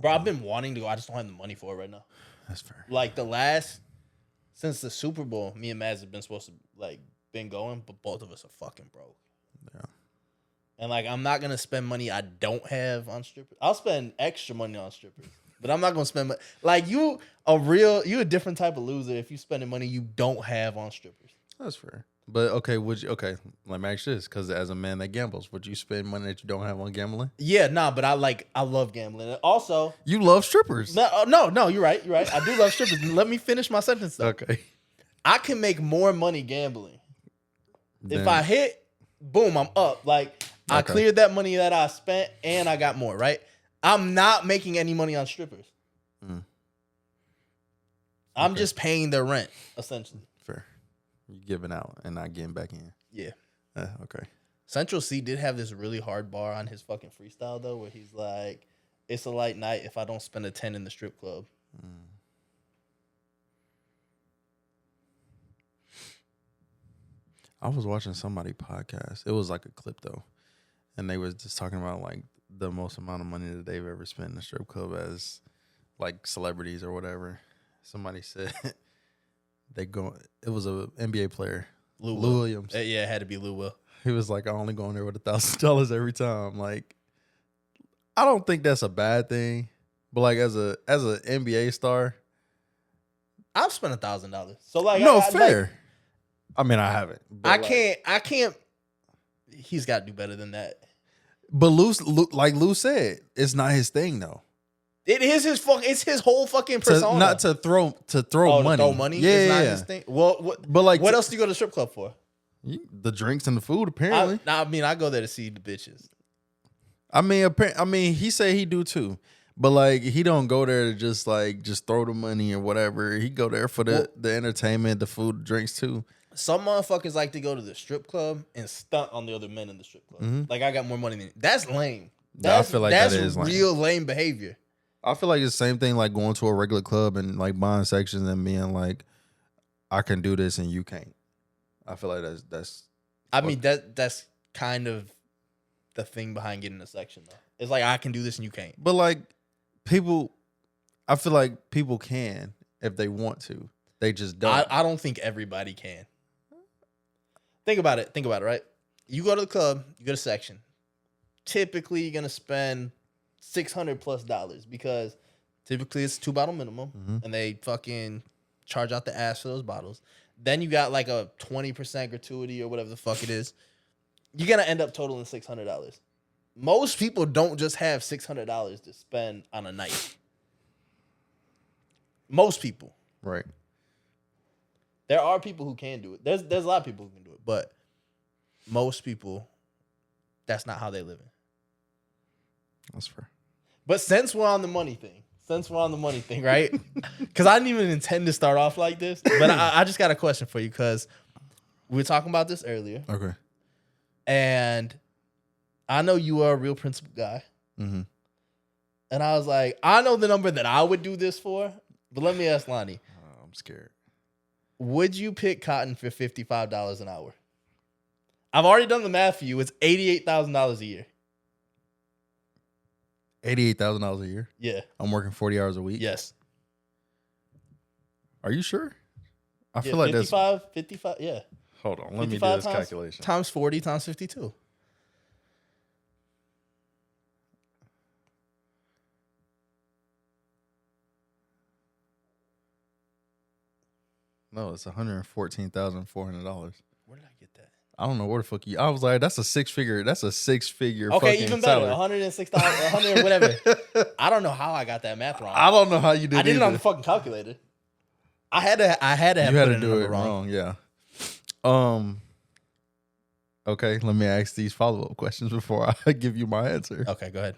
Bro, I've been wanting to go. I just don't have the money for it right now. That's fair. Like since the Super Bowl, me and Maz have been supposed to been going, but both of us are fucking broke. Yeah. And I'm not gonna spend money I don't have on strippers. I'll spend extra money on strippers, but I'm not gonna spend you a different type of loser if you spending money you don't have on strippers. That's fair. But okay, let me ask you this, because as a man that gambles, would you spend money that you don't have on gambling? Yeah, nah, but I love gambling. And also, you love strippers. No, you're right. I do love strippers. Let me finish my sentence though. Okay. I can make more money gambling. If I hit, boom, I'm up. I cleared that money that I spent and I got more, right? I'm not making any money on strippers. I'm just paying their rent, essentially. Fair. You giving out and not getting back in. Yeah. Okay. Central C did have this really hard bar on his fucking freestyle, though, where he's like, it's a light night if I don't spend a 10 in the strip club. I was watching somebody podcast. It was like a clip, though. And they was just talking about, the most amount of money that they've ever spent in a strip club as, celebrities or whatever. Somebody said... It was a NBA player, Lou Williams. Yeah, it had to be Lou Will. He was like, I only go in there with $1,000 every time. I don't think that's a bad thing, but as an NBA star, I've spent $1,000. So fair. I mean, I haven't. I can't. He's got to do better than that. But Lou said, it's not his thing though. It is it's his whole fucking persona. Not to throw money. To throw money? Yeah, it's not his thing. Well, what else do you go to the strip club for? The drinks and the food, apparently. I go there to see the bitches. I mean, he say he do too. But he don't go there to just throw the money or whatever. He go there for the entertainment, the food, the drinks too. Some motherfuckers like to go to the strip club and stunt on the other men in the strip club. Mm-hmm. I got more money than you. That's lame. I feel like that's that is real lame behavior. I feel like it's the same thing going to a regular club and buying sections and being I can do this and you can't. I feel like that's. I mean that's kind of the thing behind getting a section though. It's I can do this and you can't. But people, I feel like people can if they want to. They just don't. I don't think everybody can. Think about it, right? You go to the club, you go to section. Typically, you're gonna spend $600+ because typically it's 2-bottle minimum, and they fucking charge out the ass for those bottles. Then you got a 20% gratuity or whatever the fuck it is. You're gonna end up totaling $600. Most people don't just have $600 to spend on a night. Most people, right? There are people who can do it. There's a lot of people who can do it, but most people, that's not how they live. That's fair. But since we're on the money thing, right? Because I didn't even intend to start off like this, but I just got a question for you because we were talking about this earlier. Okay. And I know you are a real principled guy. Mm-hmm. And I was like, I know the number that I would do this for, but let me ask Lonnie. I'm scared. Would you pick cotton for $55 an hour? I've already done the math for you. It's $88,000 a year. $88,000 a year? Yeah. I'm working 40 hours a week? Yes. Are you sure? I feel 55, yeah. Hold on, let me do this calculation. Times 40 times 52. No, it's $114,400. Where did I get that? I don't know where the fuck you. I was like, that's a six figure. Okay, fucking even better. $106, $100, whatever. I don't know how I got that math wrong. I don't know how you did. I did it on the fucking calculator. I had to have. You had to do it wrong. Yeah. Okay, let me ask these follow-up questions before I give you my answer. Okay, go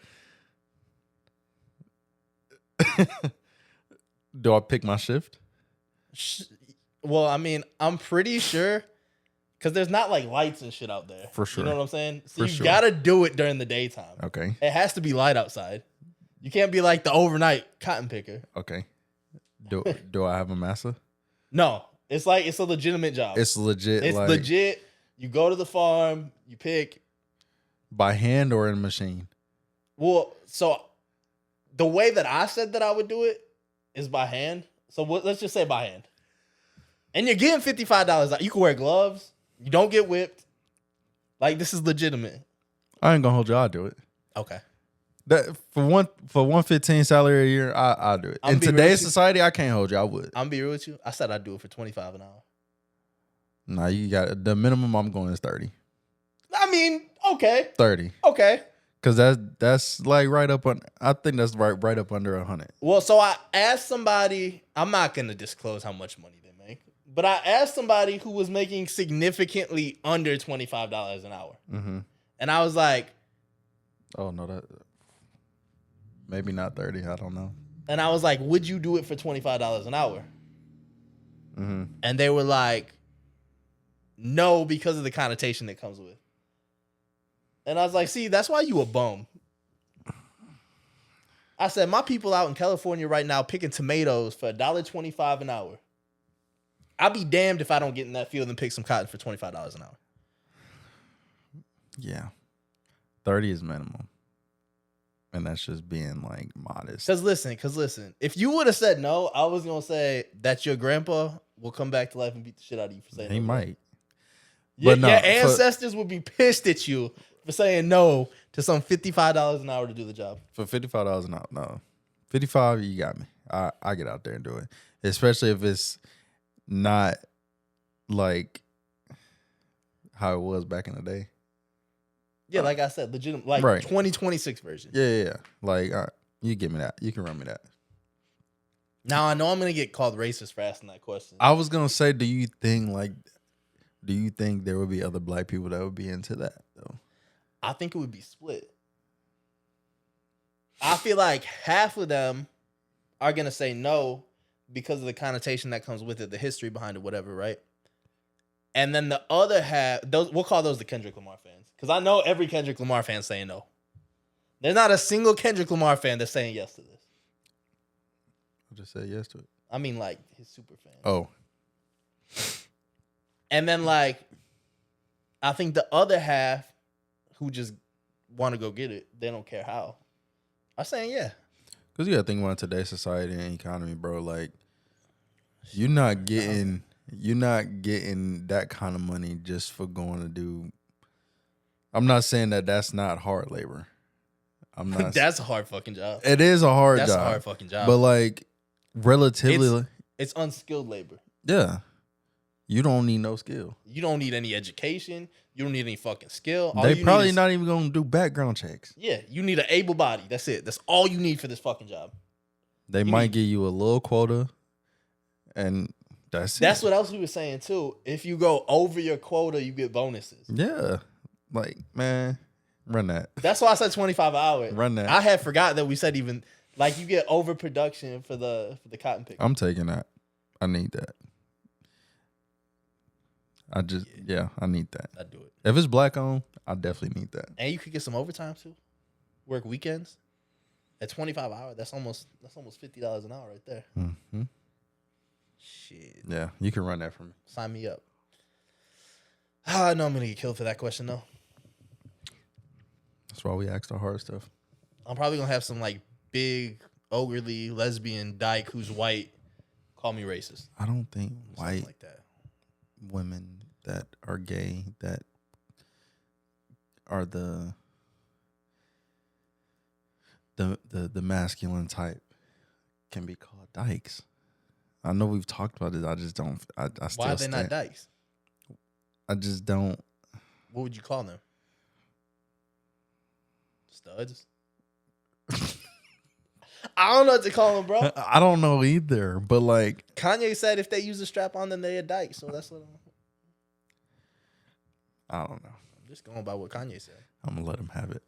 ahead. Do I pick my shift? Well, I mean, I'm pretty sure because there's not lights and shit out there. For sure. You know what I'm saying? So you got to do it during the daytime. Okay. It has to be light outside. You can't be like the overnight cotton picker. Okay. Do I have a massa? No. It's a legitimate job. It's legit. It's legit. You go to the farm, you pick. By hand or in a machine? Well, so the way that I said that I would do it is by hand. So let's just say by hand. And you're getting $55. You can wear gloves. You don't get whipped. Like, this is legitimate. I ain't gonna hold you. I'll do it. Okay. That for 115 salary a year, I'll do it. In today's society, I can't hold you. I would. I'm be real with you. I said I'd do it for $25 an hour. Nah, you got the minimum I'm going is 30. I mean, okay. 30. Okay. Cause that's like right up on. I think that's right up under 100. Well, so I asked somebody. I'm not gonna disclose how much money they make, but I asked somebody who was making significantly under $25 an hour, and I was like, "Oh no, that maybe not 30. I don't know." And I was like, "Would you do it for $25 an hour?" And they were like, "No," because of the connotation that comes with it. And I was like, see, that's why you a bum. I said, my people out in California right now picking tomatoes for $1.25 an hour. I'll be damned if I don't get in that field and pick some cotton for $25 an hour. Yeah. 30 is minimum. And that's just being like modest. Because listen, if you would have said no, I was going to say that your grandpa will come back to life and beat the shit out of you for saying no. He might. But your ancestors would be pissed at you for saying no to some $55 an hour to do the job. For $55 an hour, no. 55, you got me. I get out there and do it. Especially if it's not like how it was back in the day. Yeah, like I said, legitimate, like right. 2026 version. Yeah. Like, you give me that. You can run me that. Now, I know I'm going to get called racist for asking that question. I was going to say, do you think there would be other black people that would be into that, though? I think it would be split. I feel like half of them are going to say no because of the connotation that comes with it, the history behind it, whatever, right? And then the other half, we'll call those the Kendrick Lamar fans. Because I know every Kendrick Lamar fan saying no. There's not a single Kendrick Lamar fan that's saying yes to this. I just said yes to it. I mean, like, his super fans. Oh. And then, like, I think the other half who just want to go get it, they don't care how. I'm saying yeah. Because you got to think about today's society and economy, bro. Like, you're not getting that kind of money just for going to do. I'm not saying that that's not hard labor. I'm not. That's a hard fucking job. It is a hard job. That's a hard fucking job. But like, relatively, it's unskilled labor. Yeah. You don't need no skill. You don't need any education. You don't need any fucking skill. They probably not even going to do background checks. Yeah, you need an able body. That's it. That's all you need for this fucking job. They might give you a little quota, and that's it. That's what else we were saying too. If you go over your quota, you get bonuses. Yeah, like, man, run that. That's why I said 25 an hour. Run that. I had forgot that we said even like you get overproduction for the cotton pick. I'm taking that. I need that. I need that. I'd do it. If it's black owned, I definitely need that. And you could get some overtime too. Work weekends. At 25 hours, that's almost $50 an hour right there. Mm-hmm. Shit. Yeah, you can run that for me. Sign me up. I know I'm gonna get killed for that question though. That's why we ask the hard stuff. I'm probably gonna have some like big, overly lesbian dyke who's white call me racist. I don't think white like that. Women that are gay that are the masculine type can be called dykes. I know we've talked about this. I just don't. I still. Why are they not dykes? I just don't. What would you call them? Studs. I don't know what to call them, bro. I don't know either. But like Kanye said, if they use a strap on, then they're a dyke. So that's what. I don't know. I'm just going by what Kanye said. I'm gonna let him have it.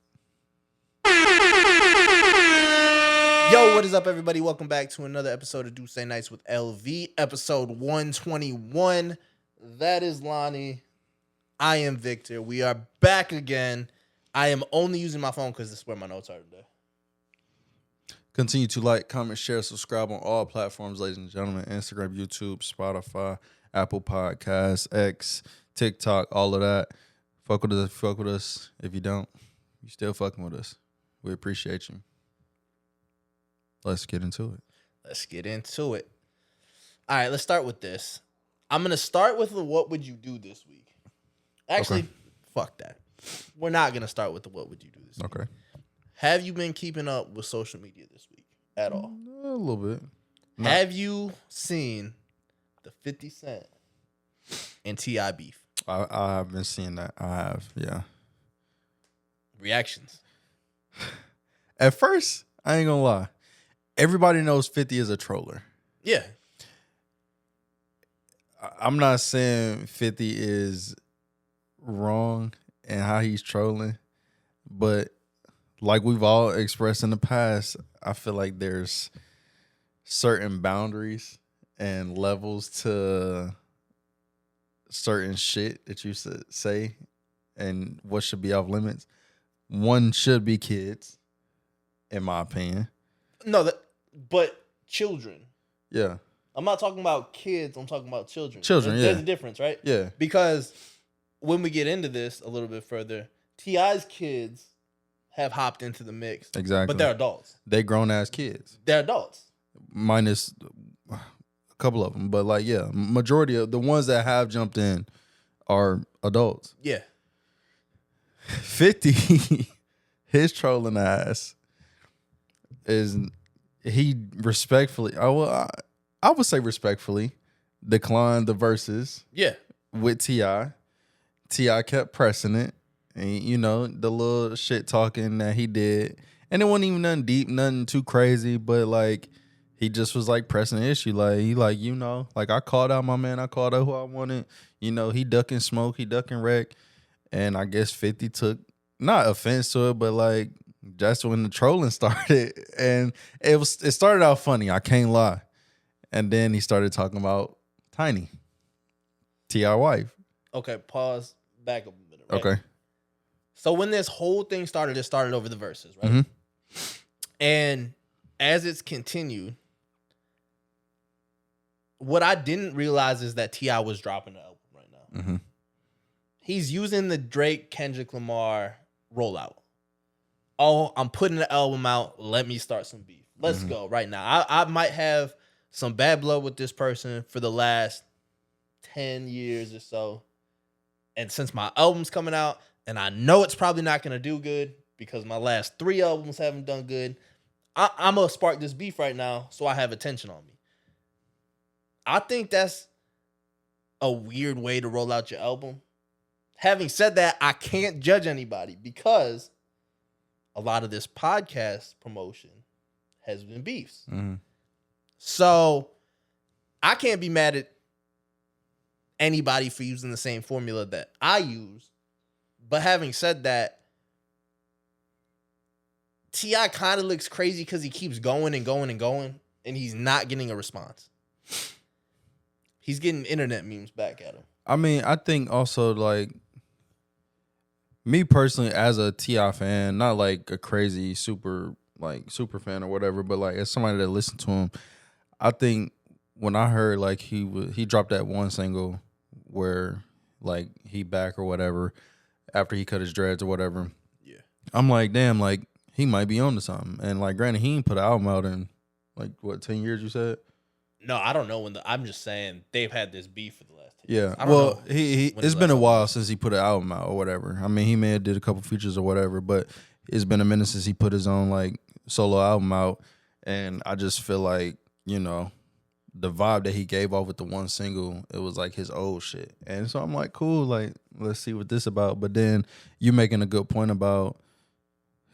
Yo, what is up, everybody? Welcome back to another episode of Do Say Nights with LV, episode 121. That is Lonnie. I am Victor. We are back again. I am only using my phone because this is where my notes are today. Continue to like, comment, share, subscribe on all platforms, ladies and gentlemen. Instagram, YouTube, Spotify, Apple Podcasts, X, TikTok, all of that. Fuck with us. If you don't, you still fucking with us. We appreciate you. Let's get into it. Let's get into it. All right, let's start with this. I'm going to start with the what would you do this week. Actually, Okay. fuck that. We're not going to start with the what would you do this week. Okay. Have you been keeping up with social media this week at all? A little bit. No. Have you seen the 50 Cent and T.I. beef? I have been seeing that. I have, yeah. Reactions? At first, I ain't gonna lie. Everybody knows 50 is a troller. Yeah. I'm not saying 50 is wrong and how he's trolling, but like we've all expressed in the past, I feel like there's certain boundaries and levels to certain shit that you say and what should be off limits. One should be kids, in my opinion. No, but children. Yeah. I'm not talking about kids. I'm talking about children. Children, There's yeah. a difference, right? Yeah. Because when we get into this a little bit further, T.I.'s kids have hopped into the mix. Exactly. But they're adults. They grown-ass kids. They're adults. Minus a couple of them. But, like, yeah, majority of the ones that have jumped in are adults. Yeah. 50, his trolling ass is he respectfully, I would say respectfully, declined the verses. Yeah. With T.I. T.I. kept pressing it. And, you know, the little shit talking that he did. And it wasn't even nothing deep, nothing too crazy. But, like, he just was, like, pressing the issue. Like, he, like, you know, like, I called out my man. I called out who I wanted. You know, he ducking smoke. He ducking wreck. And I guess 50 took, not offense to it, but, like, that's when the trolling started. And it started out funny. I can't lie. And then he started talking about Tiny, T.I. wife. Okay, pause. Back up a minute. Right? Okay. So when this whole thing started, it started over the verses, right? Mm-hmm. And as it's continued, what I didn't realize is that T.I. was dropping the album right now. Mm-hmm. He's using the Drake, Kendrick Lamar rollout. Oh, I'm putting the album out. Let me start some beef. Let's go right now. I might have some bad blood with this person for the last 10 years or so. And since my album's coming out, and I know it's probably not going to do good because my last 3 albums haven't done good, I'm going to spark this beef right now so I have attention on me. I think that's a weird way to roll out your album. Having said that, I can't judge anybody because a lot of this podcast promotion has been beefs. Mm-hmm. So I can't be mad at anybody for using the same formula that I use. But having said that, T.I. kind of looks crazy because he keeps going and going and going, and he's not getting a response. He's getting internet memes back at him. I mean, I think also, like, me personally, as a T.I. fan, not like a crazy super fan or whatever, but like as somebody that listened to him, I think when I heard like he dropped that one single where like he back or whatever after he cut his dreads or whatever, yeah, I'm like, damn, like he might be on to something. And like, granted, he ain't put an album out in like what 10 years you said. No, I don't know when. I'm just saying they've had this beef for the last 10 years. Yeah, well, it's been a while since he put an album out or whatever. I mean, he may have did a couple features or whatever, but it's been a minute since he put his own like solo album out. And I just feel like, you know, the vibe that he gave off with the one single, it was like his old shit. And so I'm like, cool, like let's see what this about. But then you making a good point about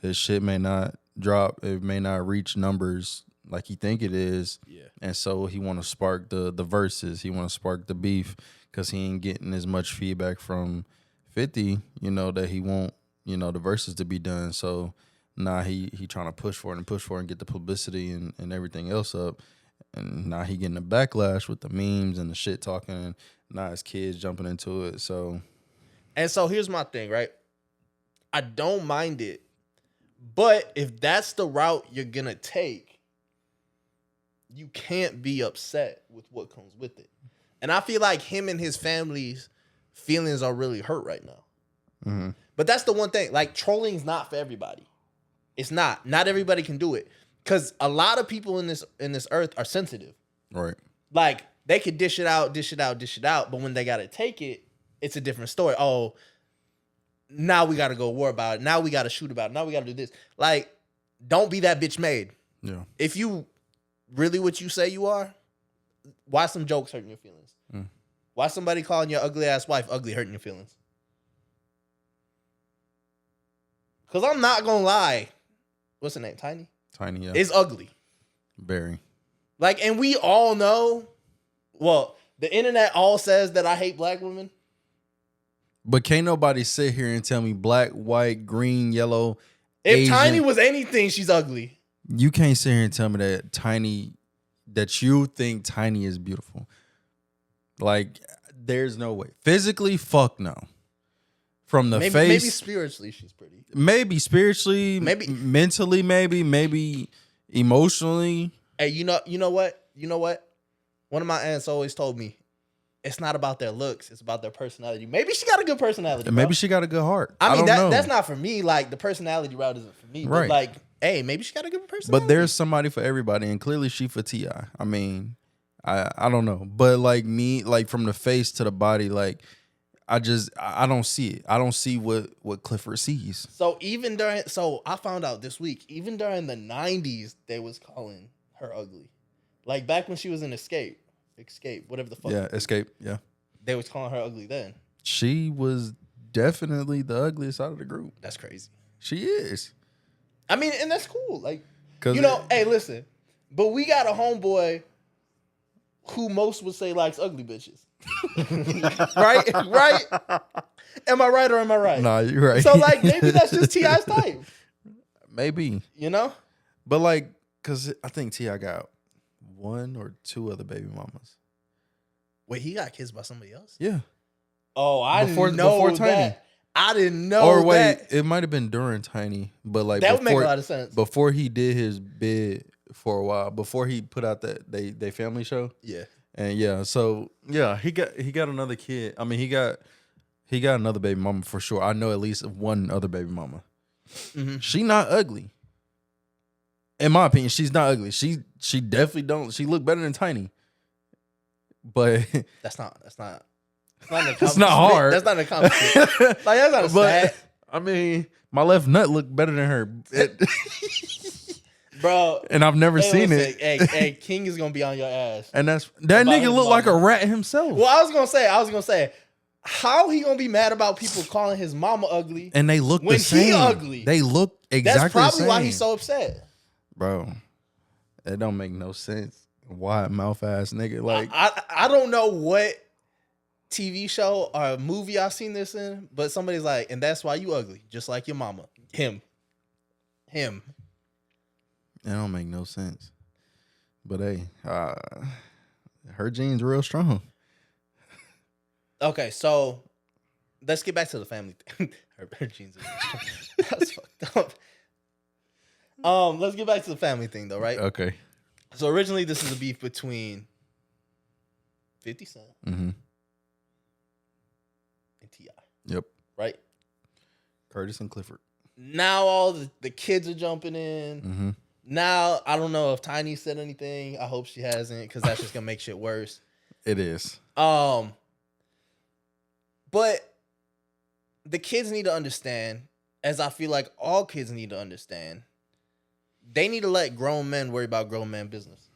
his shit may not drop, it may not reach numbers like he think it is. Yeah. And so he want to spark the verses. He want to spark the beef because he ain't getting as much feedback from 50, you know, that he want, you know, the verses to be done. So now he trying to push for it and get the publicity and everything else up. And now he getting a backlash with the memes and the shit talking, and now his kids jumping into it. So here's my thing, right? I don't mind it, but if that's the route you're gonna take, you can't be upset with what comes with it. And I feel like him and his family's feelings are really hurt right now. Mm-hmm. But that's the one thing. Like, trolling's not for everybody. It's not. Not everybody can do it. Because a lot of people in this earth are sensitive. Right. Like they could dish it out, but when they gotta take it, it's a different story. Oh, now we gotta go war about it. Now we gotta shoot about it. Now we gotta do this. Like, don't be that bitch made. Yeah. If you really what you say you are, why some jokes hurting your feelings? Why somebody calling your ugly ass wife ugly hurting your feelings? Because I'm not gonna lie. What's her name? Tiny? Tiny, yeah. It's ugly. Very. Like, and we all know, well, the internet all says that I hate black women. But can't nobody sit here and tell me black, white, green, yellow, If Asian. Tiny was anything, she's ugly. You can't sit here and tell me that you think Tiny is beautiful. Like, there's no way. Physically, fuck no. From the face. Maybe spiritually, she's pretty. Maybe spiritually. Maybe mentally, maybe emotionally. Hey, you know what? One of my aunts always told me, it's not about their looks, it's about their personality. Maybe she got a good personality. And maybe she got a good heart. I mean, don't know. That's not for me. Like, the personality route isn't for me. Right. But like, hey, maybe she got a good personality. But there's somebody for everybody, and clearly she for T.I. I mean, I don't know. But like me, like from the face to the body, like I don't see it. I don't see what Clifford sees. So I found out this week, even during the 90s, they was calling her ugly. Like back when she was in Escape, whatever the fuck. Yeah, Escape, yeah. They was calling her ugly then. She was definitely the ugliest out of the group. That's crazy. She is. I mean, and that's cool. Like, hey, listen, but we got a homeboy who most would say likes ugly bitches. Right? Am I right or am I right? Nah, you're right. So like maybe that's just T.I.'s type. Maybe. You know? But like, cause I think T.I. got one or two other baby mamas. Wait, he got kids by somebody else? Yeah. Oh, I didn't know before that. Tiny. I didn't know or wait, that. it might have been during Tiny, but like that would make a lot of sense. Before he did his bid for a while, before he put out that they family show. Yeah. And yeah, so yeah, he got another kid. I mean, he got another baby mama for sure. I know at least one other baby mama. Mm-hmm. She not ugly. In my opinion, she's not ugly. She definitely don't. She look better than Tiny. But that's not it's not hard. That's not a compliment. Like that's not a stat. I mean, my left nut looked better than her. Bro. And I've never seen it. Hey, King is gonna be on your ass. And that nigga look like a rat himself. Well, I was gonna say, how he gonna be mad about people calling his mama ugly? And they look the same. When he ugly. They look exactly the same. That's probably why he's so upset. Bro, it don't make no sense. Wide mouth ass nigga. Like I don't know what TV show or movie I've seen this in, but somebody's like, and that's why you ugly, just like your mama. Him. It don't make no sense. But hey, her genes real strong. Okay, so let's get back to the family thing. her genes are real strong. That's fucked up. Let's get back to the family thing though, right? Okay. So originally this is a beef between 50 Cent and T.I. Yep. Right? Curtis and Clifford. Now all the kids are jumping in. Mm-hmm. Now, I don't know if Tiny said anything. I hope she hasn't, because that's just going to make shit worse. It is. But the kids need to understand, as I feel like all kids need to understand, they need to let grown men worry about grown man business.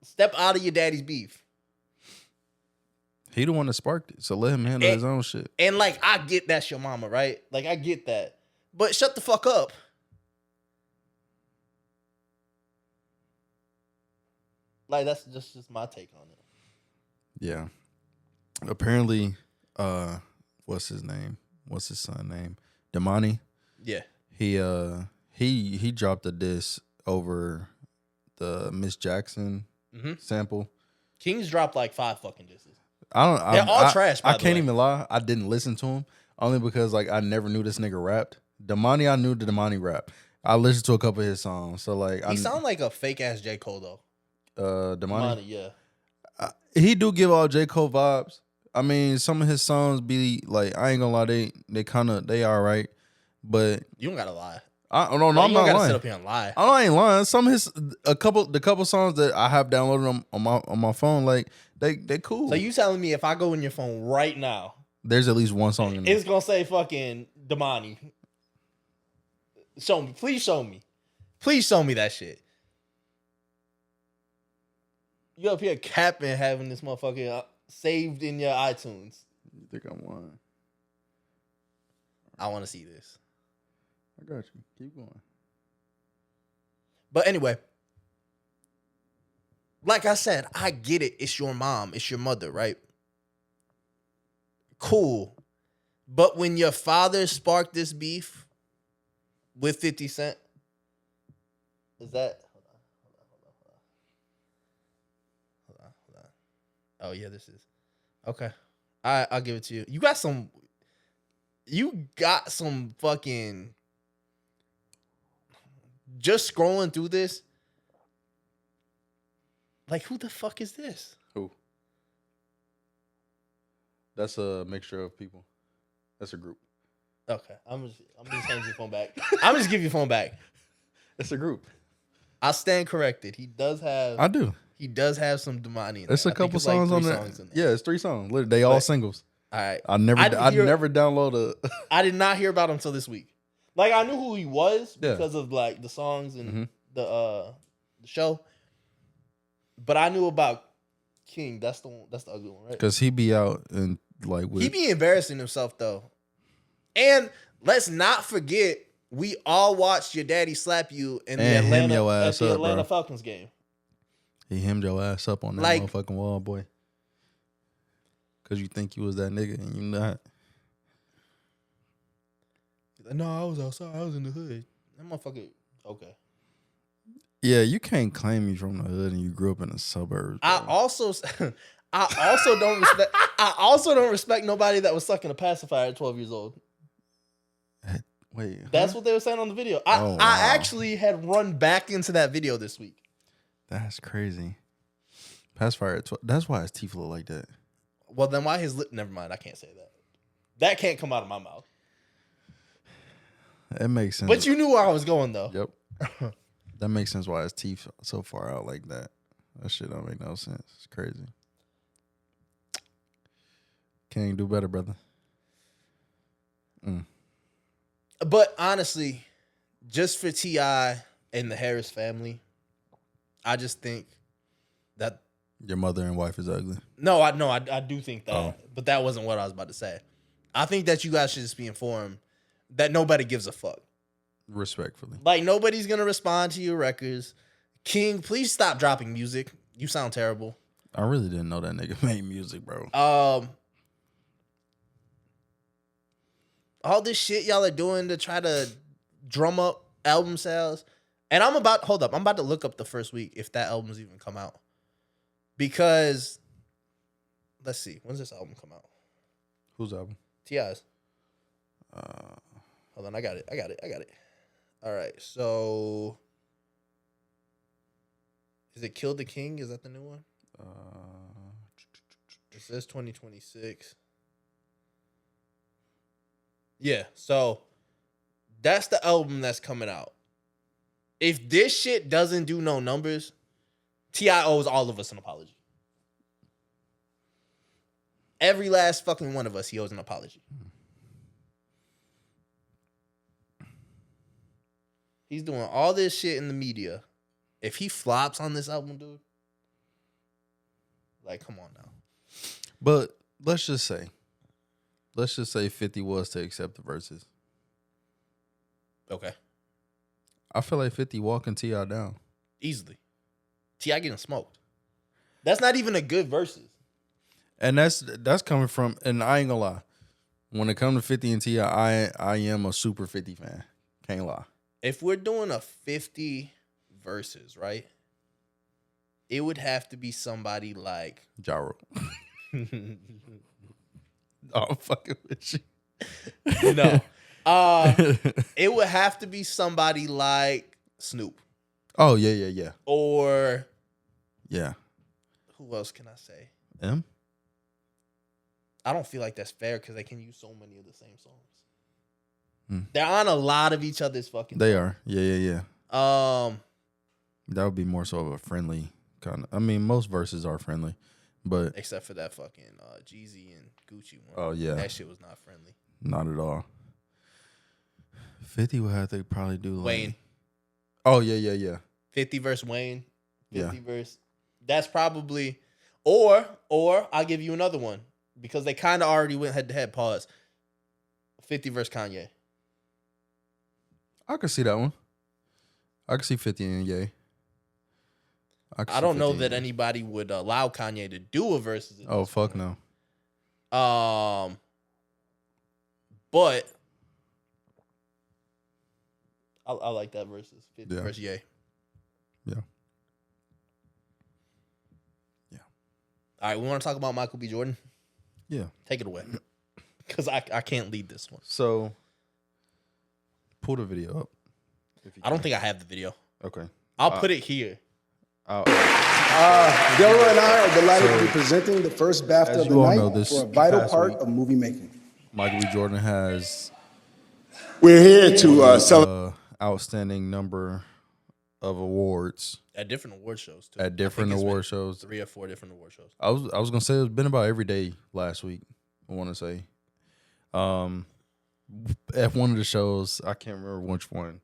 Step out of your daddy's beef. He the one that sparked it, so let him handle his own shit. And like, I get that's your mama, right? Like, I get that. But shut the fuck up. Like, that's just my take on it. Yeah. Apparently, what's his name? What's his son name? Damani. Yeah. He dropped a diss over the Miss Jackson sample. King's dropped like 5 fucking disses. They're all trash. By I can't even lie. I didn't listen to him only because like I never knew this nigga rapped. Damani, I knew the Damani rap. I listened to a couple of his songs. So like, he sound like a fake ass J. Cole though. Damani, yeah. He do give all J. Cole vibes. I mean, some of his songs be like, I ain't gonna lie, they all right, but you don't gotta lie. I don't know. Like, I'm you not don't gotta lying. sit up here and lie. I ain't lying. The couple songs that I have downloaded on my phone, like they cool. So you telling me if I go in your phone right now, there's at least one song in there. it's gonna say fucking Damani. Show me, please show me, that shit. You up here capping having this motherfucker saved in your iTunes. You think I'm lying? I want to see this. I got you. Keep going. But anyway, like I said, I get it. It's your mom. It's your mother, right? Cool. But when your father sparked this beef with 50 Cent, is that... Hold on. Oh, yeah, this is... Okay. I'll give it to you. You got some fucking... Just scrolling through this, like, who the fuck is this? Who? That's a mixture of people. That's a group. Okay, I'm just hand your phone back. I'm just give your phone back. It's a group. I stand corrected. He does have. I do. He does have some Damani in there. It's a couple songs on there. Yeah, it's 3 songs. Literally, they all singles. All right. I never download a. I did not hear about him until this week. Like, I knew who he was because Yeah. of like the songs and the show, but I knew about King. That's the one. That's the ugly one, right? Because he be out and like with. He be embarrassing himself though, and let's not forget we all watched your daddy slap you in the Atlanta Falcons game. He hemmed your ass up on that Like, motherfucking wall, boy. Because you think you was that nigga and you not. No, I was outside. I was in the hood. That motherfucker. Okay. Yeah, you can't claim you from the hood and you grew up in the suburbs. Bro. I also don't respect nobody that was sucking a pacifier at 12 years old. Wait, That's what they were saying on the video. I actually had run back into that video this week. That's crazy. Pacifier at 12. That's why his teeth look like that. Well, then why his lip? Never mind. I can't say that. That can't come out of my mouth. It makes sense. But you knew where I was going, though. Yep. That makes sense why his teeth so far out like that. That shit don't make no sense. It's crazy. Can't do better, brother. But honestly, just for T.I. and the Harris family, I just think that your mother and wife is ugly. No, I do think that. But that wasn't what I was about to say. I think that you guys should just be informed that nobody gives a fuck. Respectfully. Like, nobody's going to respond to your records. King, please stop dropping music. You sound terrible. I really didn't know that nigga made music, bro. All this shit y'all are doing to try to drum up album sales. And I'm about to look up the first week if that album's even come out. Because, let's see, when's this album come out? Whose album? T.I.'s. Hold on, I got it. All right, so is it Kill the King? Is that the new one? It says 2026. Yeah, so that's the album that's coming out. If this shit doesn't do no numbers, T.I. owes all of us an apology. Every last fucking one of us, he owes an apology. He's doing all this shit in the media. If he flops on this album, dude, like, come on now. But let's just say 50 was to accept the verses. Okay. I feel like 50 walking T.I. down. Easily. T.I. getting smoked. That's not even a good verses. And that's coming from, and I ain't gonna lie. When it comes to 50 and T.I., I am a super 50 fan. Can't lie. If we're doing a 50 verses, right? It would have to be somebody like Jaro. Oh, I'm fucking with you. No. It would have to be somebody like Snoop. Oh, yeah. Or yeah. Who else can I say? M? I don't feel like that's fair because they can use so many of the same songs. They're on a lot of each other's fucking. They are. Yeah. Um, That would be more so of a friendly kind of. I mean, most verses are friendly, but except for that fucking Jeezy and Gucci one. Oh yeah, that shit was not friendly. Not at all. 50 would have to probably do like Wayne. Oh yeah. 50 versus Wayne. 50 Yeah. versus. That's probably, or I'll give you another one because they kind of already went head to head. Pause. 50 versus Kanye. I could see that one. I could see 50 and Ye. I don't know that anybody would allow Kanye to do a versus. Oh fuck no. But I like that versus 50 versus Ye. Yeah. All right, we want to talk about Michael B. Jordan. Yeah. Take it away, because I can't lead this one. So, pull the video up. I don't think I have the video. Okay. I'll put it here. Delroy and I are delighted to be presenting the first BAFTA of the night for a vital part of movie making. Michael B. Jordan has We're here to celebrate. Outstanding number of awards At different award shows, too. at different award shows. 3 or 4 different award shows. I was gonna say it's been about every day last week. I want to say, at one of the shows, I can't remember which one.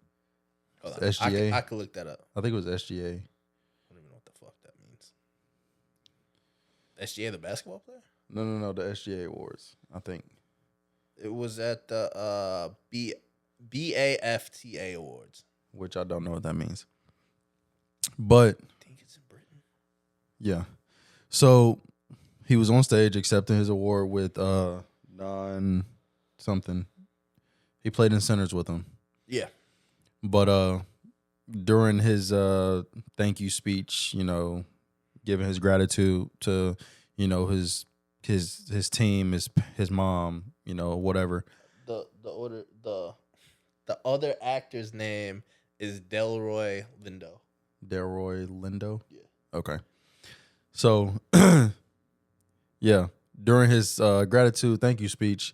Hold on. SGA. I could look that up. I think it was SGA. I don't even know what the fuck that means. SGA, the basketball player? No, the SGA awards. I think It was at the BAFTA awards. which I don't know what that means, but I think it's in Britain. yeah. So he was on stage accepting his award with non something. He played in centers with him. Yeah. But during his thank you speech, giving his gratitude to, his team, his mom, whatever. The other actor's name is Delroy Lindo. Delroy Lindo? Yeah. Okay. So yeah, during his gratitude thank you speech,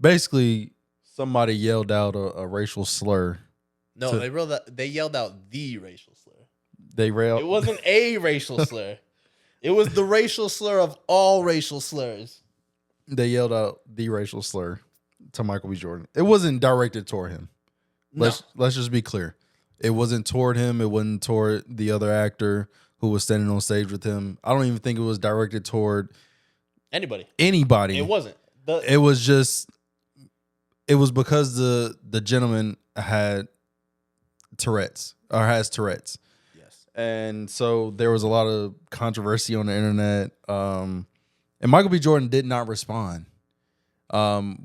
basically somebody yelled out a racial slur. No, they yelled out the racial slur. It It wasn't a racial slur. It was the racial slur of all racial slurs. They yelled out the racial slur to Michael B. Jordan. It wasn't directed toward him. No. Let's just be clear. It wasn't toward him. It wasn't toward the other actor who was standing on stage with him. I don't even think it was directed toward Anybody. anybody. It wasn't. It was just. It was because the gentleman had Tourette's or has Tourette's. Yes. And so there was a lot of controversy on the internet. And Michael B. Jordan did not respond,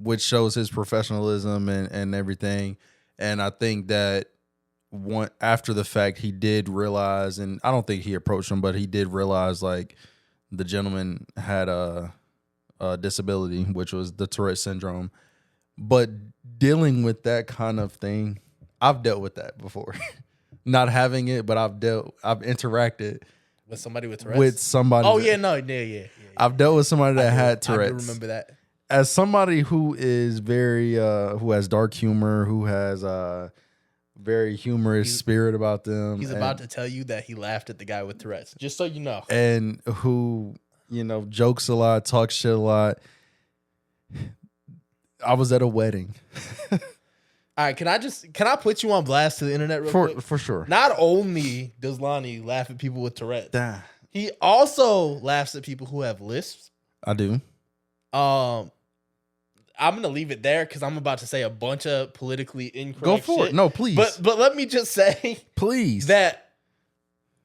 which shows his professionalism and everything. And I think that after the fact, he did realize, and I don't think he approached him, but he did realize like the gentleman had a disability, which was the Tourette syndrome. But dealing with that kind of thing, I've dealt with that before. Not having it, but I've interacted With somebody with Tourette's? with somebody. Oh, yeah, no, yeah. I've dealt with somebody that had Tourette's. I do remember that. As somebody who is very, who has dark humor, who has a very humorous spirit about them. He's about to tell you that he laughed at the guy with Tourette's, just so you know. And who, jokes a lot, talks shit a lot. I was at a wedding. All right, can I put you on blast to the internet real quick? For sure. Not only does Lonnie laugh at people with Tourette's, He also laughs at people who have lisps. I do. I'm gonna leave it there because I'm about to say a bunch of politically incorrect Go for shit. it. No, please. But let me just say Please. that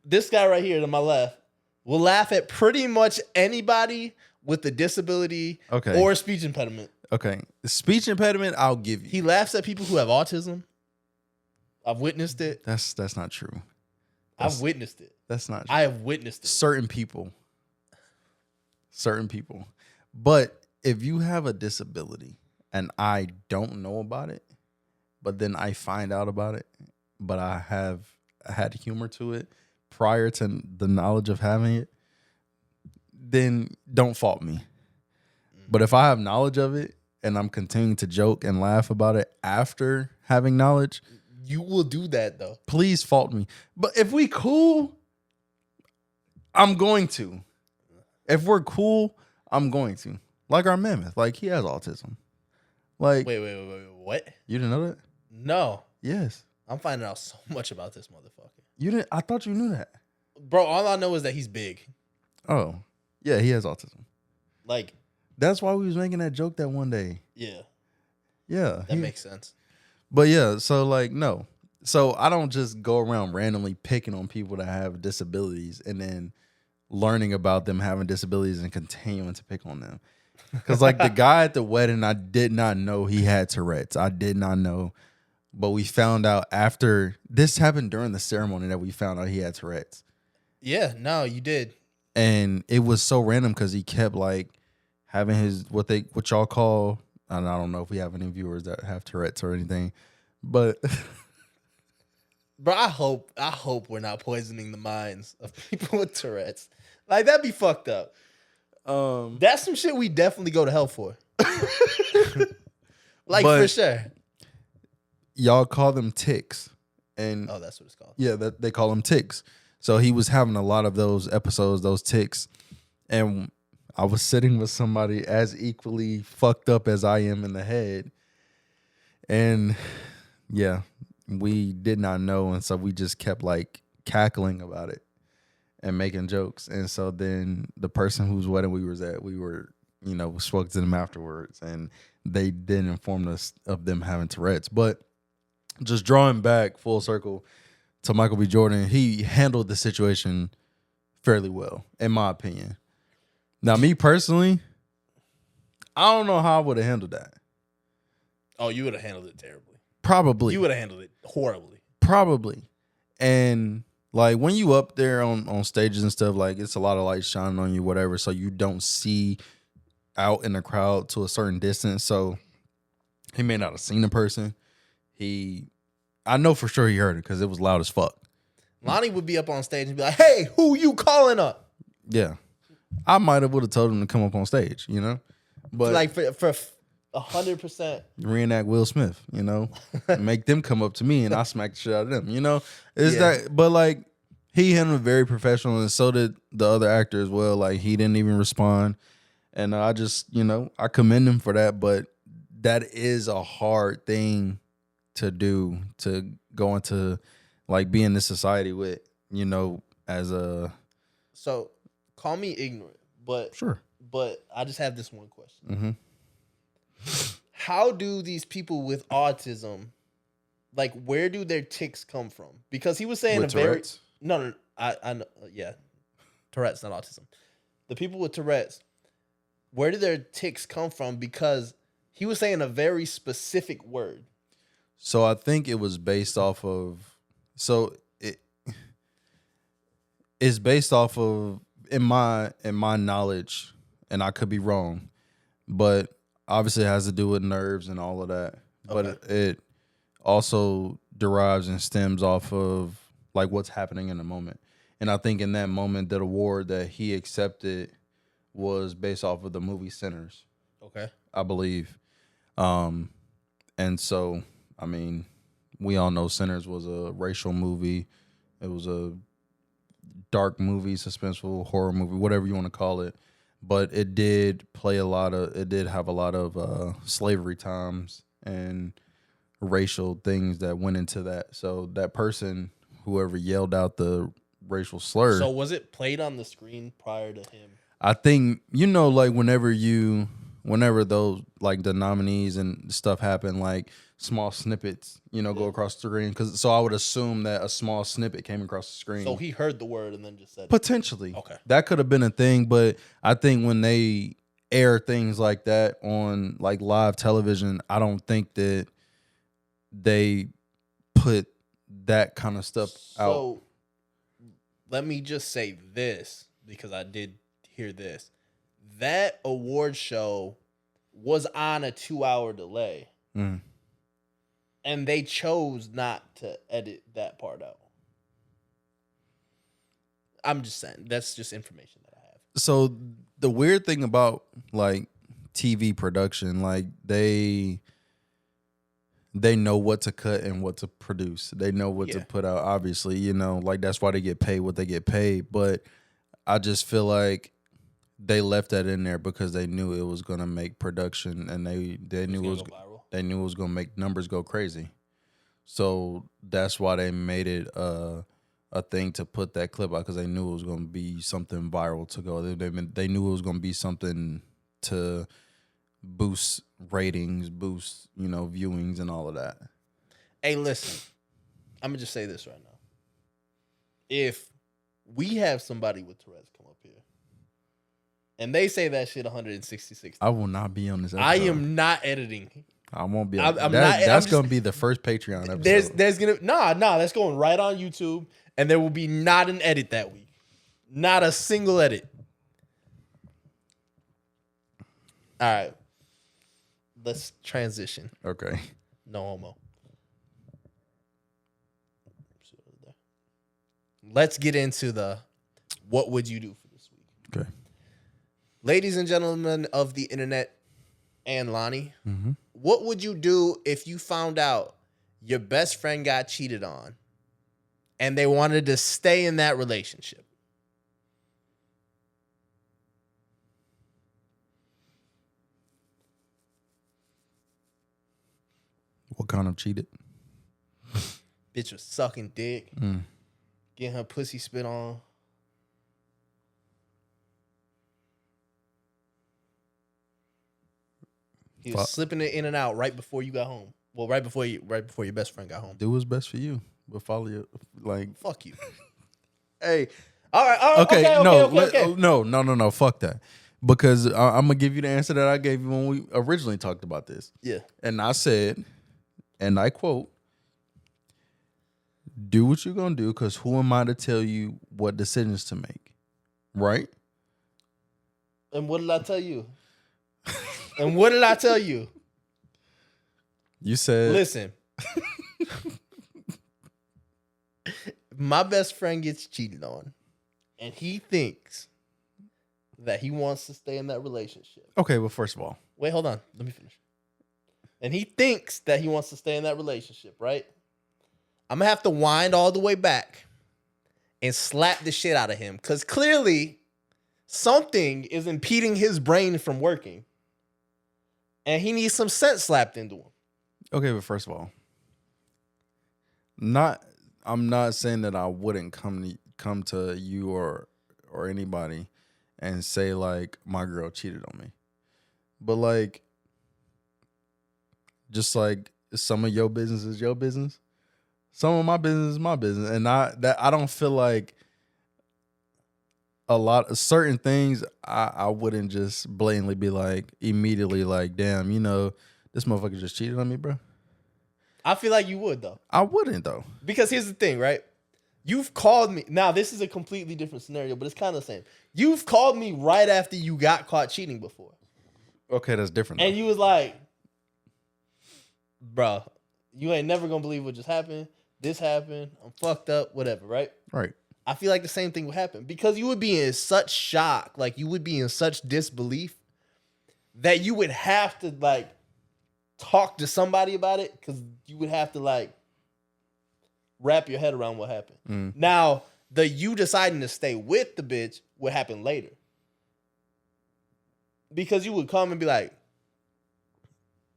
this guy right here to my left will laugh at pretty much anybody with a disability or speech impediment. Okay. The speech impediment, I'll give you. He laughs at people who have autism. I've witnessed it. That's not true. I've witnessed it. That's not true. I have witnessed it. Certain people. But if you have a disability and I don't know about it, but then I find out about it, but I have had humor to it prior to the knowledge of having it, then don't fault me. But if I have knowledge of it and I'm continuing to joke and laugh about it after having knowledge, You will do that though. please fault me. But if we cool, I'm going to. If we're cool, I'm going to. Like our mammoth. Like, he has autism. Like, Wait. What? you didn't know that? No. Yes. I'm finding out so much about this motherfucker. You didn't? I thought you knew that. Bro, all I know is that he's big. Oh, yeah, he has autism. Like, That's why we was making that joke that one day. yeah, Yeah. that makes sense. But yeah, so like, no. So I don't just go around randomly picking on people that have disabilities and then learning about them having disabilities and continuing to pick on them. Because like the guy at the wedding, I did not know he had Tourette's. I did not know. But we found out after this happened during the ceremony that we found out he had Tourette's. Yeah, no, you did. And it was so random because he kept like having his what y'all call, and I don't know if we have any viewers that have Tourette's or anything, but Bro, I hope we're not poisoning the minds of people with Tourette's. Like, that'd be fucked up. That's some shit we definitely go to hell for. Like, But- for sure. y'all call them tics. And Oh, that's what it's called. yeah, that they call them tics. So he was having a lot of those episodes, those tics. And I was sitting with somebody as equally fucked up as I am in the head. And yeah, we did not know. And so we just kept like cackling about it and making jokes. And so then the person whose wedding we were, spoke to them afterwards. And they did inform us of them having Tourette's. But just drawing back full circle to Michael B. Jordan, he handled the situation fairly well, in my opinion. Now, me personally, I don't know how I would have handled that. Oh, you would have handled it terribly. Probably. You would have handled it horribly. Probably. And like when you up there on stages and stuff, like it's a lot of light shining on you, whatever, so you don't see out in the crowd to a certain distance. So he may not have seen the person. I know for sure he heard it because it was loud as fuck. Lonnie would be up on stage and be like, "Hey, who you calling up?" Yeah. I might have would have told him to come up on stage, But Like for 100%. reenact Will Smith, make them come up to me and I smack the shit out of them, It's Yeah. that, but like he handled it very professional and so did the other actor as well. Like he didn't even respond. And I just, I commend him for that. But that is a hard thing to do, to go into like be in this society with, as a. So call me ignorant, but Sure. But I just have this one question. Mm-hmm. How do these people with autism, like, where do their tics come from? Because he was saying With Tourette's? No, I know, yeah, Tourette's, not autism. The people with Tourette's, where do their tics come from? Because he was saying a very specific word. So I think it was based off of. So it's based off of in my knowledge, and I could be wrong, but obviously it has to do with nerves and all of that. Okay. But it also derives and stems off of like what's happening in the moment. And I think in that moment, that award that he accepted was based off of the movie Sinners. Okay. I believe. And so, I mean, we all know Sinners was a racial movie. It was a dark movie, suspenseful horror movie, whatever you want to call it. But it did have a lot of slavery times and racial things that went into that. So that person, whoever yelled out the racial slur. So was it played on the screen prior to him? I think, like whenever those like the nominees and stuff happen, like small snippets, go across the screen. So I would assume that a small snippet came across the screen. So he heard the word and then just said it. Potentially. Okay. That could have been a thing, but I think when they air things like that on like live television, I don't think that they put that kind of stuff out. So let me just say this, because I did hear this. That award show was on a 2-hour delay. Mm. And they chose not to edit that part out. I'm just saying, that's just information that I have. So the weird thing about like TV production. Like they know what to cut and what to produce. They know what to put out. Obviously, you know, like that's why they get paid what they get paid. But I just feel like they left that in there because they knew it was gonna make production, and they knew it was gonna make numbers go crazy. So that's why they made it a thing to put that clip out, because they knew it was gonna be something viral to go. They knew it was gonna be something to boost ratings, boost, you know, viewings and all of that. Hey, listen, I'm gonna just say this right now. If we have somebody with Tourette's come up here and they say that shit 166 times, I will not be on this episode. I am not editing. I won't be. That's gonna be the first Patreon episode. There's gonna that's going right on YouTube, and there will be not an edit that week, not a single edit. All right, let's transition. Okay. No homo. Let's get into the what would you do for this week. Okay. Ladies and gentlemen of the internet and Lonnie, what would you do if you found out your best friend got cheated on and they wanted to stay in that relationship? What kind of cheated? Bitch was sucking dick, getting her pussy spit on. He was slipping it in and out right before you got home. Well, right before your best friend got home. Do what's best for you, but follow your Fuck you. Hey, all right. Okay, Okay. No. Fuck that. Because I'm gonna give you the answer that I gave you when we originally talked about this. Yeah. And I said, and I quote, "Do what you're gonna do, because who am I to tell you what decisions to make?" Right? And what did I tell you? And what did I tell you? You said, listen, my best friend gets cheated on, and he thinks that he wants to stay in that relationship. Okay, well, first of all, wait, hold on. Let me finish. And he thinks that he wants to stay in that relationship, right? I'm going to have to wind all the way back and slap the shit out of him, because clearly something is impeding his brain from working. And he needs some sense slapped into him. Okay, but first of all, I'm not saying that I wouldn't come to you or anybody and say like my girl cheated on me. But like, just like some of your business is your business, some of my business is my business. And I don't feel like a lot of certain things I wouldn't just blatantly be like immediately like, damn, you know, this motherfucker just cheated on me, bro. I feel like you would, though. I wouldn't, though. Because here's the thing, right? You've called me. Now, this is a completely different scenario, but it's kind of the same. You've called me right after you got caught cheating before. Okay, that's different. And you was like, bro, you ain't never going to believe what just happened. This happened. I'm fucked up, whatever, right? Right. I feel like the same thing would happen because you would be in such shock, like you would be in such disbelief that you would have to like talk to somebody about it, because you would have to like wrap your head around what happened. Now, the you deciding to stay with the bitch would happen later, because you would come and be like,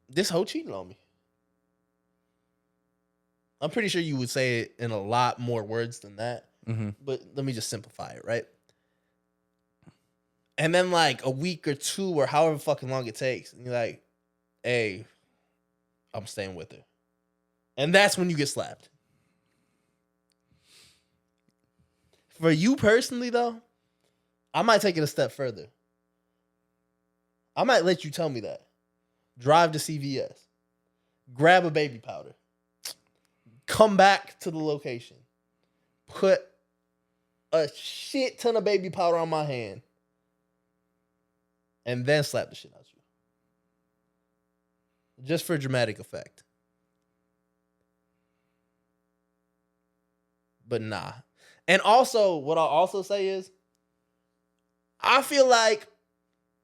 this hoe cheated on me. I'm pretty sure you would say it in a lot more words than that. But let me just simplify it, right? And then like a week or two or however fucking long it takes, and you're like, hey, I'm staying with her. And that's when you get slapped. For you personally, though, I might take it a step further. I might let you tell me that. Drive to CVS. Grab a baby powder. Come back to the location. Put a shit ton of baby powder on my hand. And then slap the shit out of you. Just for dramatic effect. But nah. And also, what I'll also say is, I feel like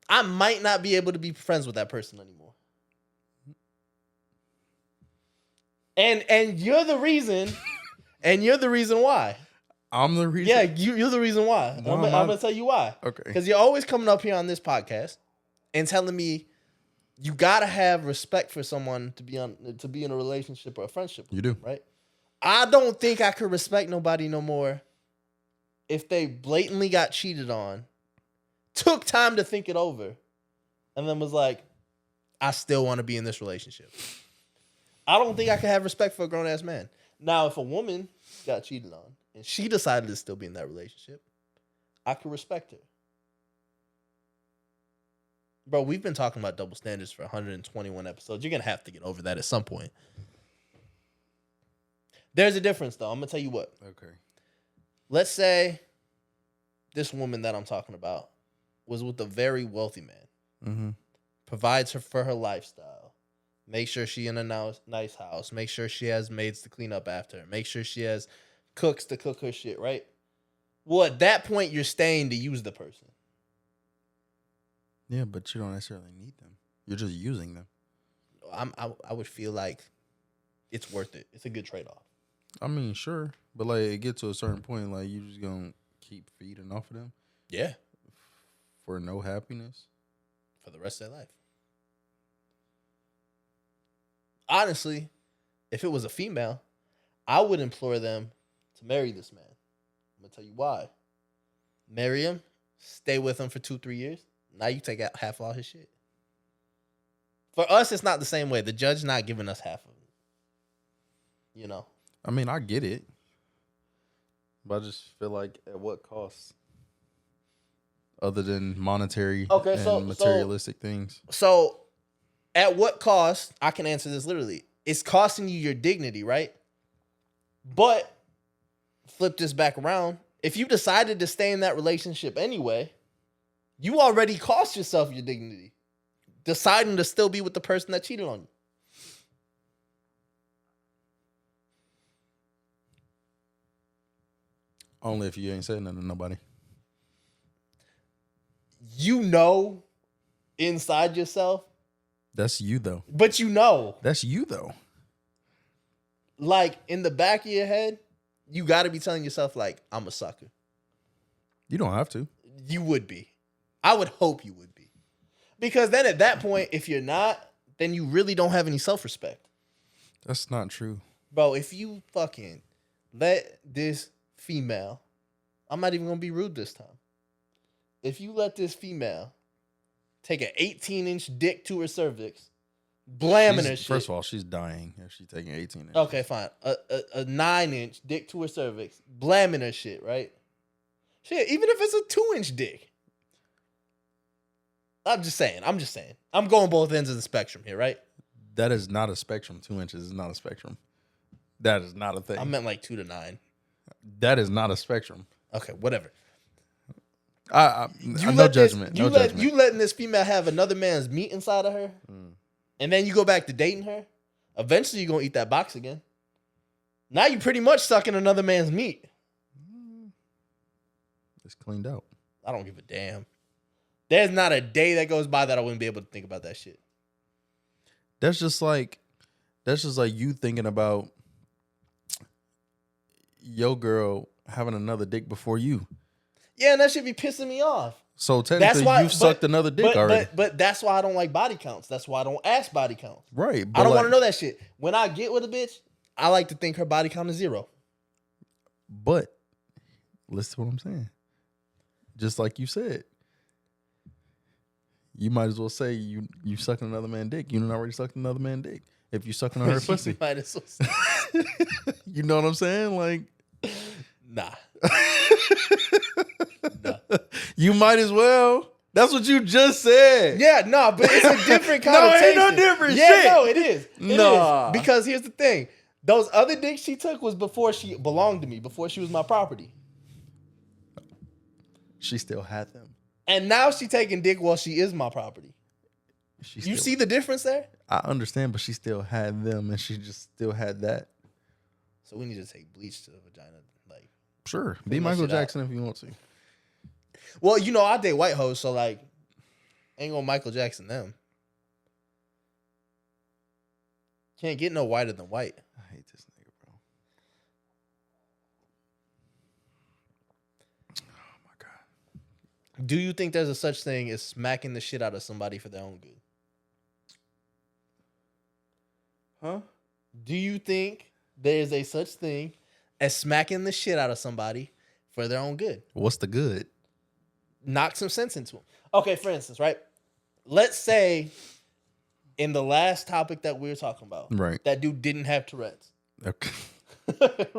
I might not be able to be friends with that person anymore. And you're the reason. And you're the reason why. I'm the reason? Yeah, you're the reason why. I'm going to tell you why. Okay. Because you're always coming up here on this podcast and telling me you got to have respect for someone to be in a relationship or a friendship. You do. Right? I don't think I could respect nobody no more if they blatantly got cheated on, took time to think it over, and then was like, I still want to be in this relationship. I don't think I can have respect for a grown-ass man. Now, if a woman got cheated on and she decided to still be in that relationship, I could respect her. Bro, we've been talking about double standards for 121 episodes. You're going to have to get over that at some point. There's a difference, though. I'm going to tell you what. Okay. Let's say this woman that I'm talking about was with a very wealthy man. Mm-hmm. Provides her for her lifestyle. Make sure she in a nice house. Make sure she has maids to clean up after her. Make sure she has cooks to cook her shit, right? Well, at that point, you're staying to use the person. Yeah, but you don't necessarily need them. You're just using them. I would feel like it's worth it. It's a good trade-off. I mean, sure. But, like, it gets to a certain point, like, you just going to keep feeding off of them? Yeah. For no happiness? For the rest of their life. Honestly, if it was a female, I would implore them to marry this man. I'm going to tell you why. Marry him, stay with him for 2-3 years. Now you take out half all his shit. For us, it's not the same way. The judge not giving us half of it. You know? I mean, I get it. But I just feel like at what cost? Other than monetary and materialistic things. So, at what cost? I can answer this literally. It's costing you your dignity, right? But, flip this back around. If you decided to stay in that relationship anyway, you already cost yourself your dignity. Deciding to still be with the person that cheated on you. Only if you ain't saying nothing to nobody. You know inside yourself. That's you, though. But you know. That's you, though. Like, in the back of your head, you got to be telling yourself, like, I'm a sucker. You don't have to. You would be. I would hope you would be. Because then at that point, if you're not, then you really don't have any self-respect. That's not true. Bro, if you fucking let this female, I'm not even going to be rude this time. If you let this female take an 18-inch dick to her cervix, blamming her shit. First of all, she's dying if she's taking 18 inches. Okay, fine. A 9-inch dick to her cervix, blamming her shit, right? Shit, even if it's a 2-inch dick. I'm just saying. I'm going both ends of the spectrum here, right? That is not a spectrum. 2 inches is not a spectrum. That is not a thing. I meant like 2 to 9. That is not a spectrum. Okay, whatever. No judgment. No judgment. You letting this female have another man's meat inside of her, and then you go back to dating her. Eventually, you're gonna eat that box again. Now you pretty much sucking another man's meat. It's cleaned out. I don't give a damn. There's not a day that goes by that I wouldn't be able to think about that shit. That's just like you thinking about your girl having another dick before you. Yeah, and that should be pissing me off. So technically, you've sucked another dick already. But that's why I don't like body counts. That's why I don't ask body counts. Right. I don't want to know that shit. When I get with a bitch, I like to think her body count is 0. But listen to what I'm saying. Just like you said, you might as well say you sucking another man's dick. You done already sucked another man's dick. If you sucking on her pussy, You might as well say. You know what I'm saying? Like, nah. You might as well. That's what you just said. Yeah, no, but it's a different connotation. No, ain't no different shit. shit. No, it is. It Nah. is. Because here's the thing. Those other dicks she took was before she belonged to me, before she was my property. She still had them. And now she taking dick while she is my property. You see the difference there? I understand, but she still had them, and she just still had that. So we need to take bleach to the vagina. Like, sure. Be Michael Jackson if you want to. well, you know, I date white hoes, so like, Ain't gonna Michael Jackson them. Can't get no whiter than white. I hate this nigga, bro. Oh my god. Do you think there's a such thing as smacking the shit out of somebody for their own good? Huh? Do you think there's a such thing as smacking the shit out of somebody for their own good? What's the good? Knock some sense into them. Okay, for instance, right? Let's say in the last topic that we were talking about, right, that dude didn't have Tourette's. Okay.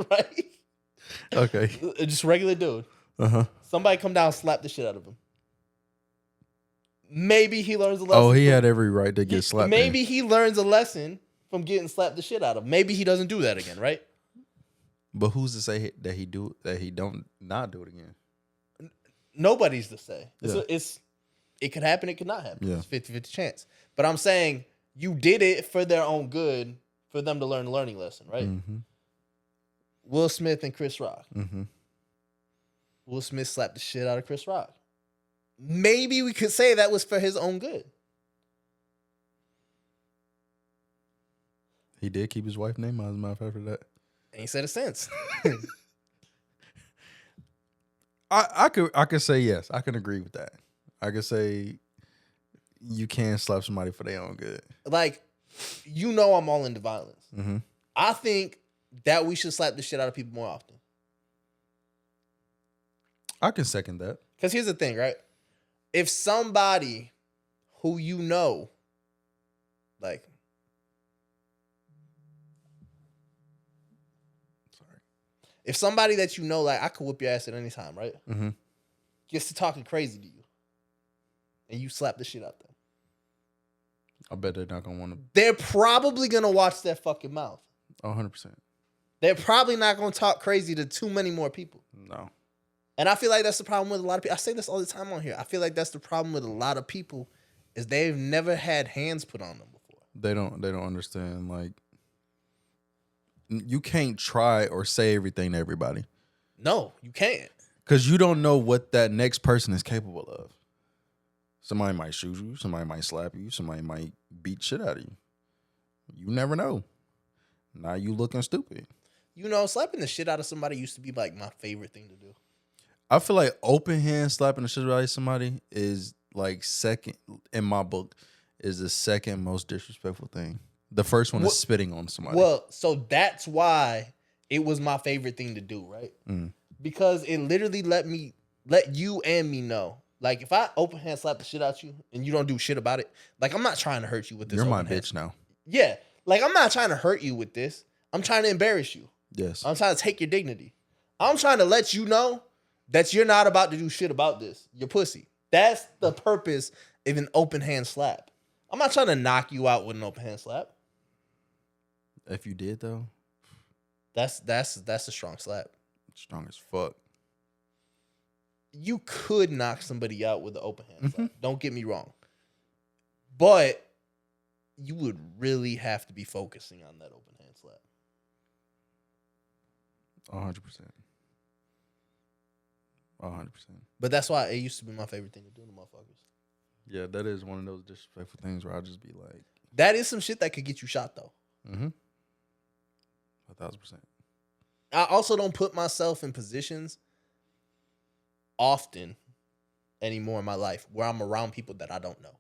Right? Okay. Just regular dude. Uh-huh. Somebody come down and slap the shit out of him. Maybe he learns a lesson. Oh, he had every right to get slapped. Maybe he learns a lesson from getting slapped the shit out of. Maybe he doesn't do that again, right? But who's to say that he don't not do it again? Nobody's to say. Yeah. It could happen, it could not happen. Yeah. It's 50-50 chance. But I'm saying you did it for their own good, for them to learn a learning lesson, right? Mm-hmm. Will Smith and Chris Rock. Mm-hmm. Will Smith slapped the shit out of Chris Rock. Maybe we could say that was for his own good. He did keep his wife's name out of his mouth after that. Ain't said a sense. I could say yes. I can agree with that. I could say you can slap somebody for their own good. Like, you know I'm all into violence. Mm-hmm. I think that we should slap the shit out of people more often. I can second that. Because here's the thing, right? If somebody who you know, like, sorry, if somebody that you know, like, I could whip your ass at any time, right? Mm-hmm. Gets to talking crazy to you, and you slap the shit out them, I bet they're not gonna want to. they're probably gonna watch their fucking mouth. 100%. They're probably not gonna talk crazy to too many more people. No. And I feel like that's the problem with a lot of people. I say this all the time on here. I feel like that's the problem with a lot of people is they've never had hands put on them before. They don't understand. Like, you can't try or say everything to everybody. No, you can't. Because you don't know what that next person is capable of. Somebody might shoot you. Somebody might slap you. Somebody might beat shit out of you. You never know. Now you looking stupid. You know, slapping the shit out of somebody used to be like my favorite thing to do. I feel like open hand slapping the shit out of somebody is like second, in my book, is the second most disrespectful thing. The first one is spitting on somebody. Well, so that's why it was my favorite thing to do, right? Mm. Because it literally let you and me know. Like, if I open hand slap the shit out you and you don't do shit about it, like, I'm not trying to hurt you with this. You're my open hand. bitch now. Yeah. Like, I'm not trying to hurt you with this. I'm trying to embarrass you. Yes. I'm trying to take your dignity. I'm trying to let you know that you're not about to do shit about this. You're pussy. That's the purpose of an open hand slap. I'm not trying to knock you out with an open hand slap. If you did though, that's a strong slap. strong as fuck. You could knock somebody out with an open hand slap. Don't get me wrong. But you would really have to be focusing on that open hand slap. 100%. 100%. But that's why it used to be my favorite thing to do to motherfuckers. Yeah, that is one of those disrespectful things where I'll just be like... That is some shit that could get you shot, though. 1,000%. I also don't put myself in positions often anymore in my life where I'm around people that I don't know.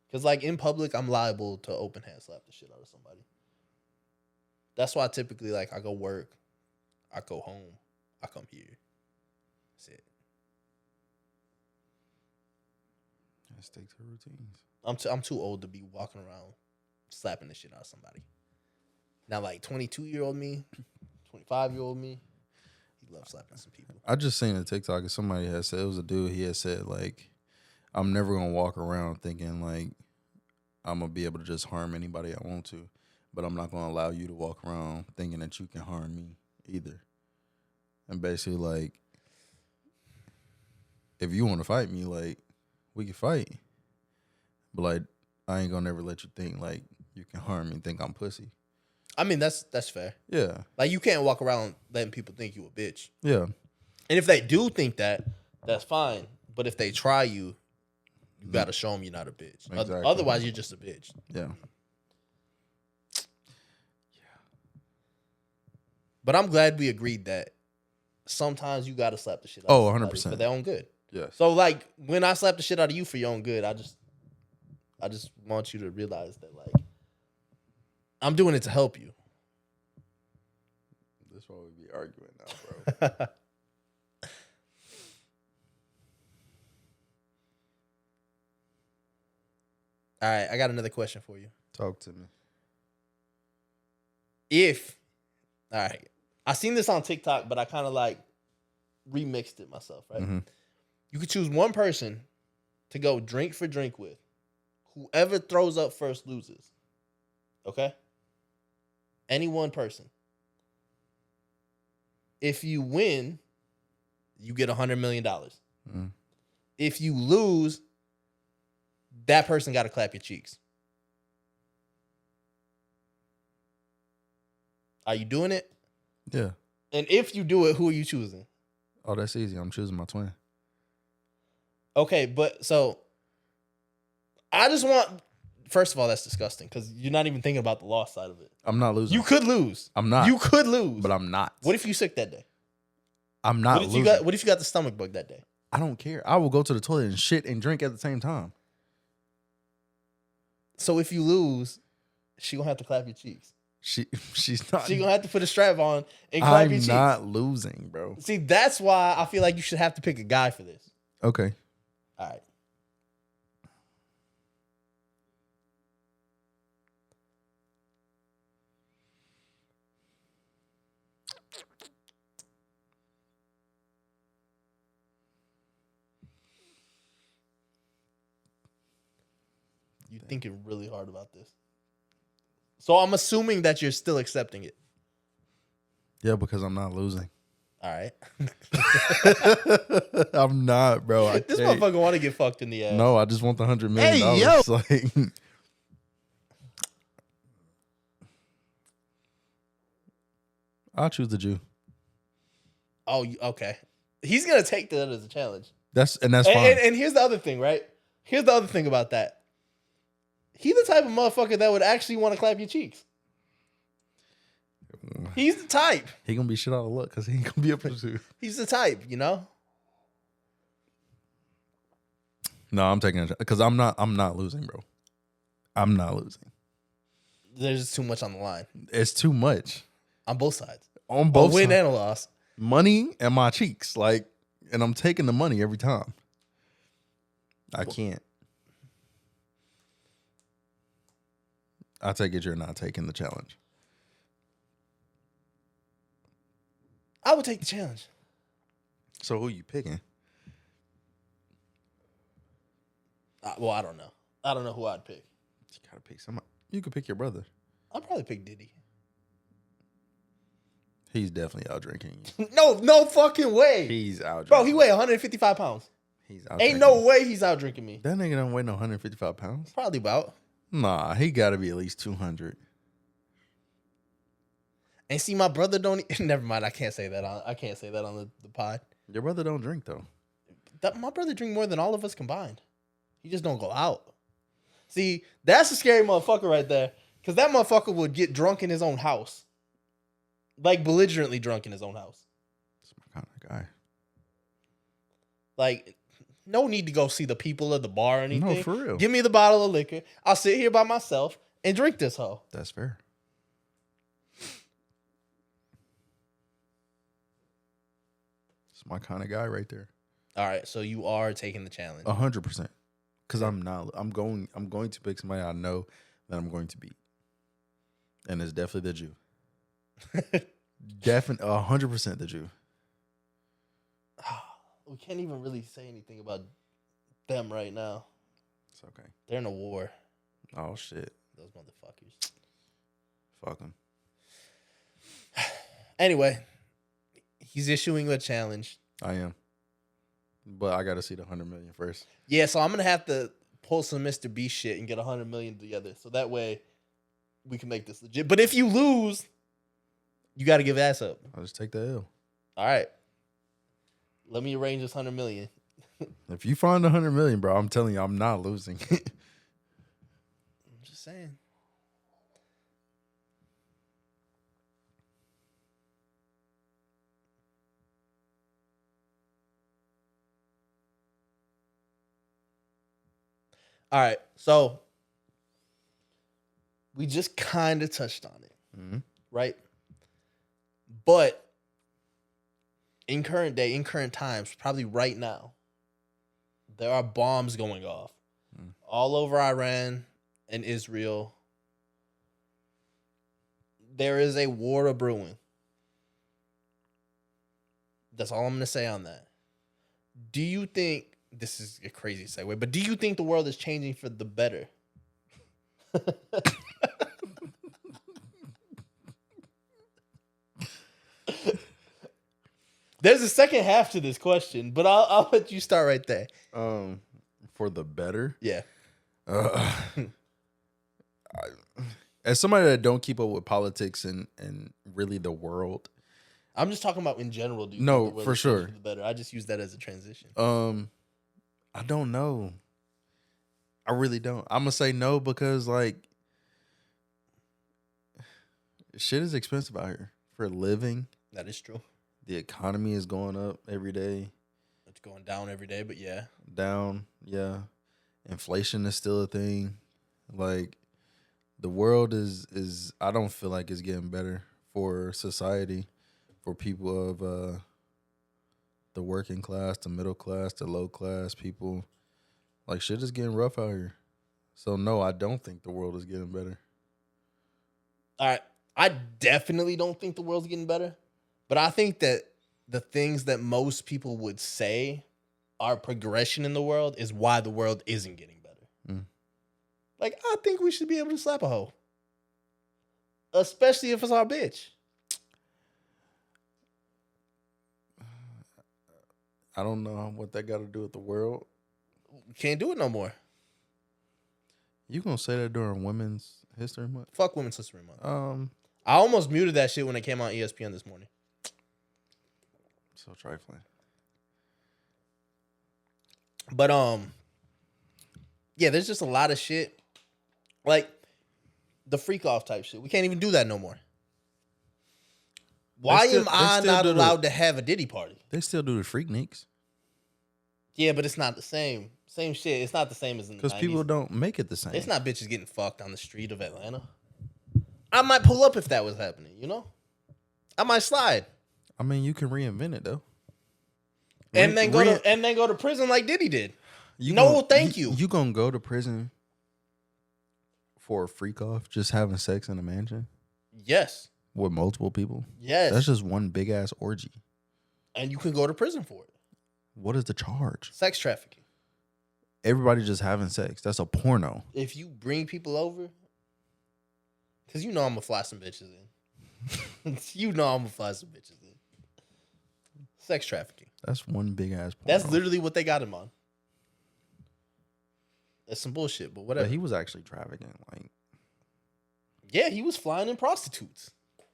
Because, like, in public, I'm liable to open hand slap the shit out of somebody. That's why typically, like, I go work, I go home, I come here. That's it. I stick to routines. I'm too old to be walking around slapping the shit out of somebody. Now, like, 22-year-old me, 25-year-old me, he loves slapping some people. I just seen a TikTok and somebody had said, it was a dude, he had said, like, I'm never going to walk around thinking, like, I'm going to be able to just harm anybody I want to. But I'm not going to allow you to walk around thinking that you can harm me either. And basically, like, if you want to fight me, like, we can fight. But, like, I ain't going to never let you think, like, you can harm me and think I'm pussy. I mean, that's fair. Yeah. Like, you can't walk around letting people think you a bitch. Yeah. And if they do think that, that's fine. But if they try you, you got to show them you're not a bitch. Exactly. Otherwise, you're just a bitch. Yeah. But I'm glad we agreed that sometimes you got to slap the shit out Oh, of somebody 100%. for their own good. Yes. So, like, when I slap the shit out of you for your own good, I just want you to realize that, like, I'm doing it to help you. That's why we be arguing now, bro. All right, I got another question for you. Talk to me. All right, I seen this on TikTok, but I kind of like remixed it myself, right? Mm-hmm. You could choose one person to go drink for drink with. Whoever throws up first loses. Okay? Any one person. If you win, you get $100 million. Mm-hmm. If you lose, that person got to clap your cheeks. Are you doing it? Yeah. And if you do it, who are you choosing? Oh, that's easy. I'm choosing my twin. Okay, but so I just want, first of all, that's disgusting because you're not even thinking about the loss side of it. I'm not losing. You could lose. I'm not. You could lose. But I'm not. What if you sick that day? I'm not losing. What if you got the stomach bug that day? I don't care. I will go to the toilet and shit and drink at the same time. So if you lose, she gonna have to clap your cheeks. She's not. She gonna have to put a strap on and clap your cheeks. I'm not losing, bro. See, that's why I feel like you should have to pick a guy for this. Okay. All right. You're thinking really hard about this. So I'm assuming that you're still accepting it. Yeah, because I'm not losing. All right. I'm not, bro. This motherfucker want to get fucked in the ass. No, I just want the $100 million. Hey, yo. Like, I'll choose the Jew. Oh, okay. He's gonna take that as a challenge. That's fine. And here's the other thing, right? Here's the other thing about that. He's the type of motherfucker that would actually want to clap your cheeks. He's the type. He gonna be shit out of luck because he ain't gonna be able to. He's the type, you know. No, I'm taking it because I'm not losing, bro. I'm not losing. There's just too much on the line It's too much on both sides. on both A win sides. and a loss. Money and my cheeks, like, and I'm taking the money every time. I can't. I take it you're not taking the challenge. I would take the challenge. So who you picking? Well, I don't know. I don't know who I'd pick. You gotta pick somebody. You could pick your brother. I'd probably pick Diddy. He's definitely out drinking you. No fucking way. He's out drinking. Bro, he weigh 155 pounds. He's out Ain't drinking. no way he's out drinking me. That nigga don't weigh no 155 pounds. Probably about. Nah, he gotta be at least 200. And see, my brother don't. Never mind. I can't say that on the pod. Your brother don't drink though. My brother drink more than all of us combined. He just don't go out. See, that's a scary motherfucker right there. Because that motherfucker would get drunk in his own house. Like, belligerently drunk in his own house. That's my kind of guy. Like, no need to go see the people at the bar or anything. No, for real. Give me the bottle of liquor. I'll sit here by myself and drink this hoe. That's fair. It's my kind of guy right there. All right, so you are taking the challenge. 100%. Because I'm going to pick somebody I know that I'm going to beat. And it's definitely the Jew. Definitely 100% the Jew. We can't even really say anything about them right now. It's okay. They're in a war. Oh, shit. Those motherfuckers. Fuck them. Anyway, he's issuing a challenge. I am. But I got to see the 100 million first. Yeah, so I'm going to have to pull some Mr. B shit and get 100 million together. So that way we can make this legit. But if you lose, you got to give ass up. I'll just take the L. All right. Let me arrange this 100 million. If you find 100 million, bro, I'm telling you, I'm not losing. I'm just saying. All right, so we just kind of touched on it, right? But in current times, probably right now, there are bombs going off all over Iran and Israel. There is a war brewing. That's all I'm going to say on that. Do you think, this is a crazy segue, but do you think the world is changing for the better? There's a second half to this question, but I'll let you start right there. For the better? Yeah. As somebody that don't keep up with politics and really the world, I'm just talking about in general. Do you no, think the world for is changing sure. for the better? I just use that as a transition. I don't know. I really don't. I'm gonna say no because like shit is expensive out here for a living. That is true. The economy is going up every day. It's going down every day, but yeah. Down, yeah. Inflation is still a thing. Like the world is I don't feel like it's getting better for society, for people of the working class, the middle class, the low class people. Like shit is getting rough out here. So no, I don't think the world is getting better. All right. I definitely don't think the world's getting better, but I think that the things that most people would say are progression in the world is why the world isn't getting better. Like, I think we should be able to slap a hoe, especially if it's our bitch. I don't know what that got to do with the world. We can't do it no more. You gonna say that during Women's History Month? Fuck Women's History Month. I almost muted that shit when it came on ESPN this morning. So trifling. But yeah, there's just a lot of shit. Like the freak off type shit. We can't even do that no more. Why am I not allowed to have a Diddy party? They still do the Freakniks. Yeah, but it's not the same. Same shit. It's not the same as in the 90s. Because people don't make it the same. It's not bitches getting fucked on the street of Atlanta. I might pull up if that was happening, you know? I might slide. I mean, you can reinvent it though. And then go to prison like Diddy did. Thank you. You gonna go to prison for a freak off, just having sex in a mansion? Yes. With multiple people? Yes. That's just one big ass orgy. And you can go to prison for it. What is the charge? Sex trafficking. Everybody just having sex. That's a porno. If you bring people over, because you know I'm gonna fly some bitches in. You know I'm gonna fly some bitches in. Sex trafficking. That's one big ass porno. That's literally what they got him on. That's some bullshit, but whatever. But he was actually trafficking. Like, yeah, he was flying in prostitutes.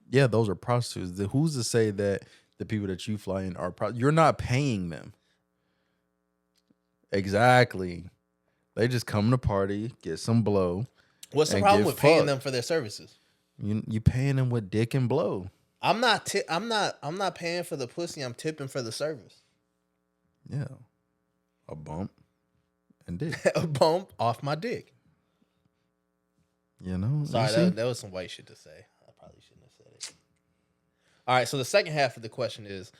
Yeah, those are prostitutes. Who's to say that the people that you fly in are you're not paying them? Exactly. They just come to party, get some blow. What's the problem with paying them for their services? You paying them with dick and blow. I'm not paying for the pussy. I'm tipping for the service. Yeah, a bump and dick. A bump off my dick. You know. Sorry, that was some white shit to say. I probably shouldn't have said it. All right, so the second half of the question is: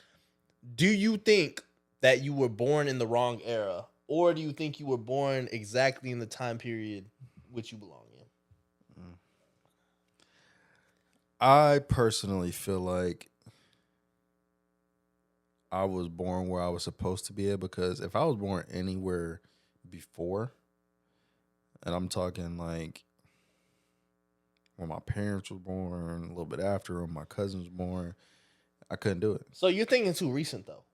do you think that you were born in the wrong era, or do you think you were born exactly in the time period which you belong in? I personally feel like I was born where I was supposed to be at, because if I was born anywhere before, and I'm talking like when my parents were born, a little bit after, when my cousin was born, I couldn't do it. So you're thinking too recent though.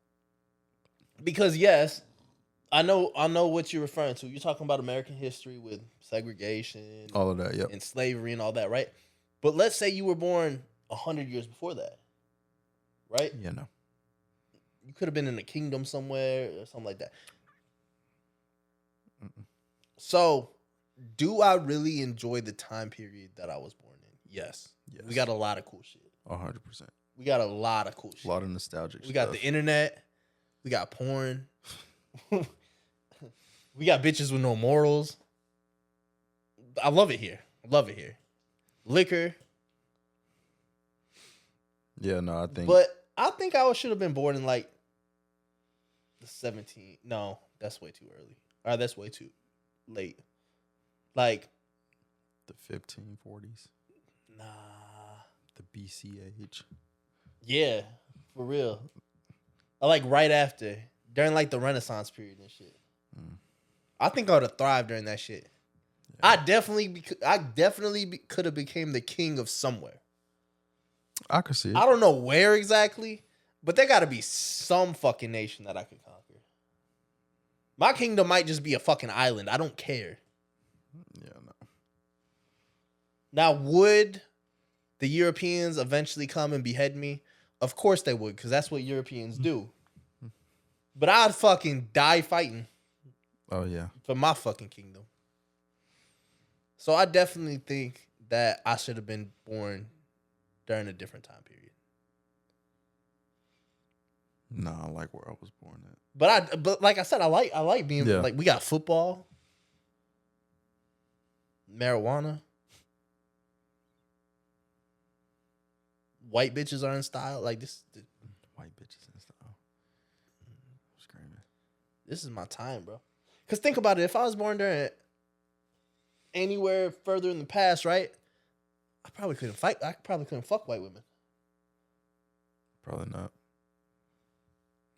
Because yes, I know what you're referring to. You're talking about American history with segregation, all of that, yep, and slavery and all that, right? But let's say you were born 100 years before that, right? Yeah, no. You could have been in a kingdom somewhere or something like that. Mm-mm. So, do I really enjoy the time period that I was born in? Yes. We got a lot of cool shit. 100%. We got a lot of cool shit. A lot of nostalgic We got stuff. the internet. We got porn. We got bitches with no morals. I love it here. Liquor. Yeah, no, I think. But I think I should have been born in like the 17. No, that's way too early. Or that's way too late. Like the 1540s. Nah. The BC age. Yeah, for real. I like right after. During like the Renaissance period and shit. I think I would have thrived during that shit. Yeah. I definitely could have became the king of somewhere. I could see it. I don't know where exactly, but there got to be some fucking nation that I could conquer. My kingdom might just be a fucking island. I don't care. Yeah, no. Now, would the Europeans eventually come and behead me? Of course they would, because that's what Europeans do. But I'd fucking die fighting. Oh, yeah. For my fucking kingdom. So I definitely think that I should have been born during a different time period. No, I like where I was born at. But like I said, I like being like we got football, marijuana, white bitches are in style. Like this, white bitches in style. I'm screaming. This is my time, bro. Cause think about it. If I was born during anywhere further in the past, right? I probably couldn't fight. I probably couldn't fuck white women. Probably not.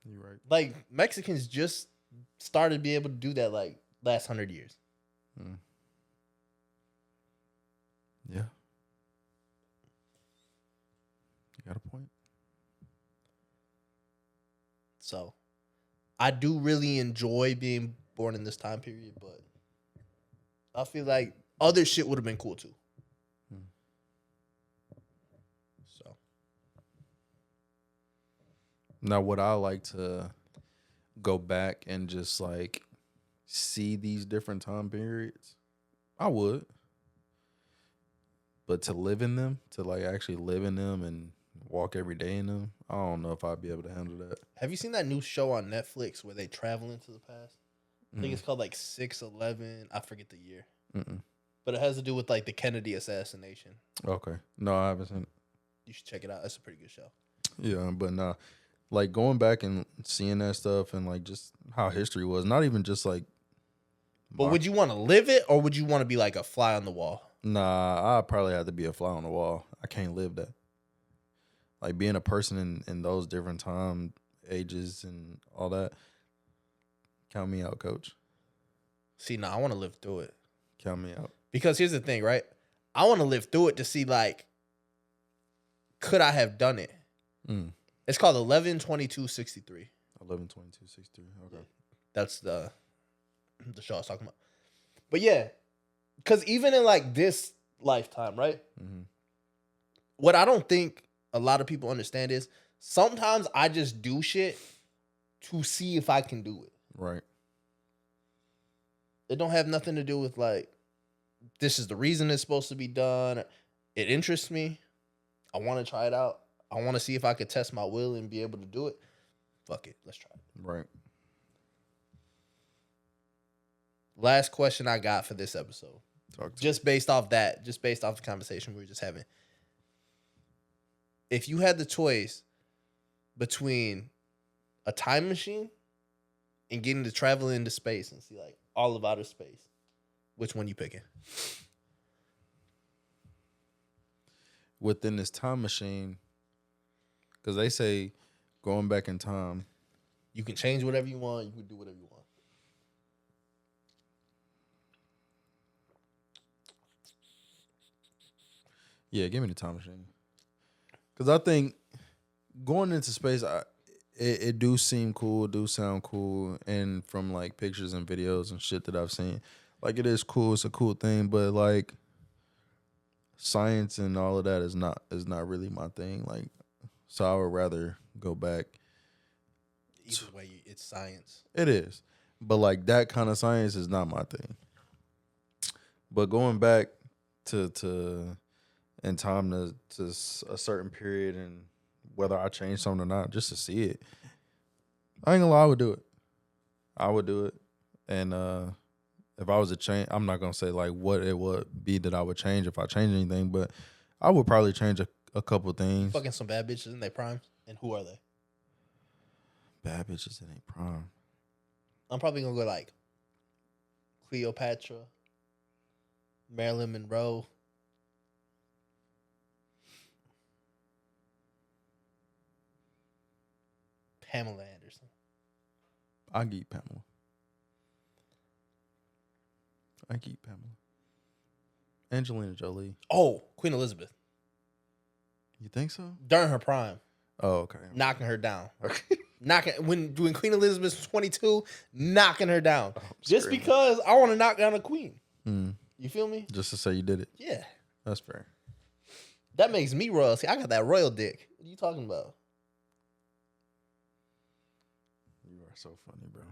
You're right. Like Mexicans just started to be able to do that like last 100 years. Yeah. You got a point. So I do really enjoy being born in this time period, but I feel like other shit would have been cool too. So now, would I like to go back and just like see these different time periods? I would. But to live in them, to like actually live in them and walk every day in them, I don't know if I'd be able to handle that. Have you seen that new show on Netflix where they travel into the past? I think it's called like 6/11. I forget the year. But it has to do with like the Kennedy assassination. Okay. No, I haven't seen it. You should check it out. That's a pretty good show. Yeah, but nah. Like going back and seeing that stuff and like just how history was, not even just like. But would you want to live it or would you want to be like a fly on the wall? Nah, I'd probably have to be a fly on the wall. I can't live that. Like being a person in those different time ages and all that. Count me out, coach. See, I want to live through it. Count me out. Because here's the thing, right? I want to live through it to see, like, could I have done it? It's called 11/22/63. 11/22/63. Okay. That's the show I was talking about. But yeah, because even in like this lifetime, right? What I don't think a lot of people understand is sometimes I just do shit to see if I can do it. Right. It don't have nothing to do with like, this is the reason it's supposed to be done. It interests me. I want to try it out. I want to see if I could test my will and be able to do it. Fuck it. Let's try it. Right. Last question I got for this episode. Just based off the conversation we were just having. If you had the choice between a time machine and getting to travel into space and see like all of outer space, which one you picking? Within this time machine, because they say going back in time, you can change whatever you want. You can do whatever you want. Yeah, give me the time machine. Because I think going into space, it do seem cool, it do sound cool, and from like pictures and videos and shit that I've seen, like it is cool. It's a cool thing, but like science and all of that is not really my thing. Like, so I would rather go back Either way, it's science. It is. But like that kind of science is not my thing. But going back to in time to a certain period and whether I change something or not, just to see it, I ain't gonna lie, I would do it. I would do it. And if I was to change, I'm not gonna say like what it would be that I would change if I change anything, but I would probably change a couple things. Fucking some bad bitches in their prime. And who are they? Bad bitches in their prime. I'm probably gonna go like Cleopatra, Marilyn Monroe. Pamela Anderson. I get Pamela. Angelina Jolie. Oh, Queen Elizabeth. You think so? During her prime. Oh, okay. Knocking her down. When Queen Elizabeth was 22, knocking her down. Just because I want to knock down a queen. Mm. You feel me? Just to say you did it. Yeah. That's fair. That makes me royal. See, I got that royal dick. What are you talking about? You are so funny, bro.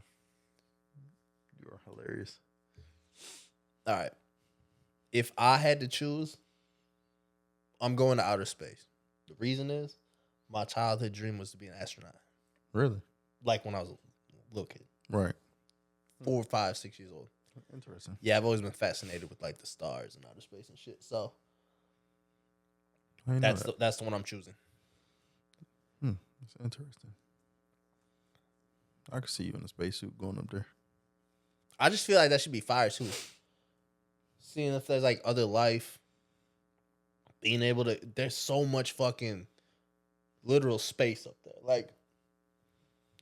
You are hilarious. All right. If I had to choose, I'm going to outer space. The reason is my childhood dream was to be an astronaut. Really? Like when I was a little kid. Right. 4, 5, 6 years old. Interesting. Yeah, I've always been fascinated with like the stars and outer space and shit. So that's the one I'm choosing. That's interesting. I could see you in a spacesuit going up there. I just feel like that should be fire too. Seeing if there's like other life. Being able to, there's so much fucking literal space up there. Like,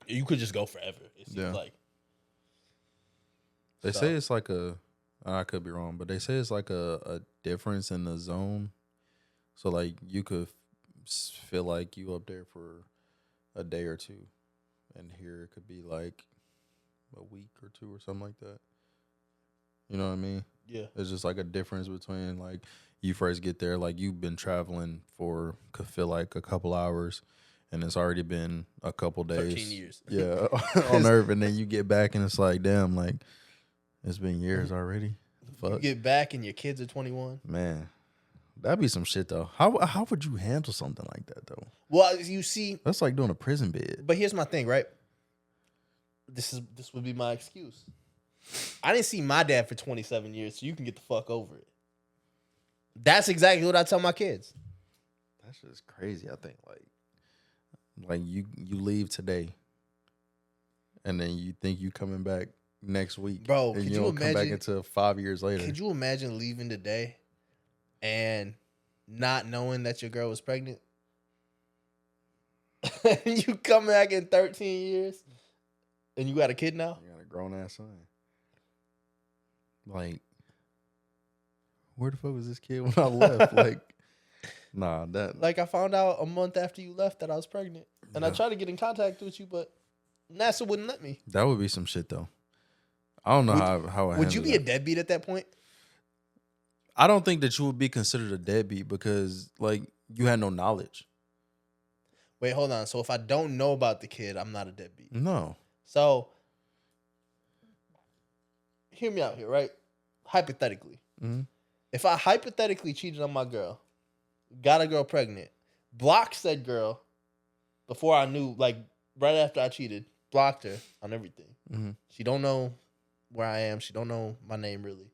you could just go forever. It seems like. They say it's like I could be wrong, but they say it's like a difference in the zone. So like you could feel like you up there for a day or two. And here it could be like a week or two or something like that. You know what I mean? Yeah. It's just like a difference between like you first get there, like you've been traveling for could feel like a couple hours and it's already been a couple days. 13 years. Yeah. On Earth. And then you get back and it's like, damn, like it's been years already. The fuck? You get back and your kids are 21. Man. That'd be some shit though. How would you handle something like that though? Well, you see, that's like doing a prison bed. But here's my thing, right? This would be my excuse. I didn't see my dad for 27 years, so you can get the fuck over it. That's exactly what I tell my kids. That's just crazy. I think like you leave today, and then you think you coming back next week, bro. And could you you don't imagine, come back until 5 years later. Could you imagine leaving today and not knowing that your girl was pregnant? You come back in 13 years, and you got a kid now. You got a grown ass son. Like, where the fuck was this kid when I left? Like, nah, that. Like, I found out a month after you left that I was pregnant, and I tried to get in contact with you, but NASA wouldn't let me. That would be some shit though. I don't know how I would you be that. a deadbeat at that point? I don't think that you would be considered a deadbeat because like you had no knowledge. Wait, hold on. So if I don't know about the kid, I'm not a deadbeat. No. So hear me out here, right? Hypothetically. Mm-hmm. If I hypothetically cheated on my girl, got a girl pregnant, blocked said girl before I knew, like right after I cheated, blocked her on everything. Mm-hmm. She don't know where I am. She don't know my name really.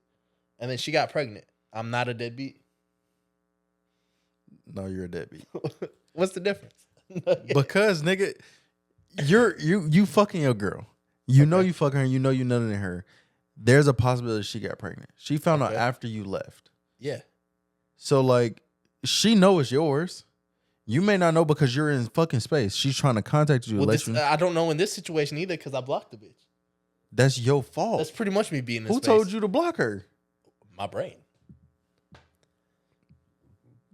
And then she got pregnant. I'm not a deadbeat. No, you're a deadbeat. What's the difference? Because nigga, you fucking your girl. You know you fucking her. You know you nutting her. There's a possibility she got pregnant. She found out after you left. Yeah. So like, she know it's yours. You may not know because you're in fucking space. She's trying to contact you. Well, I don't know in this situation either because I blocked the bitch. That's your fault. That's pretty much me being in Who space. told you to block her? My brain.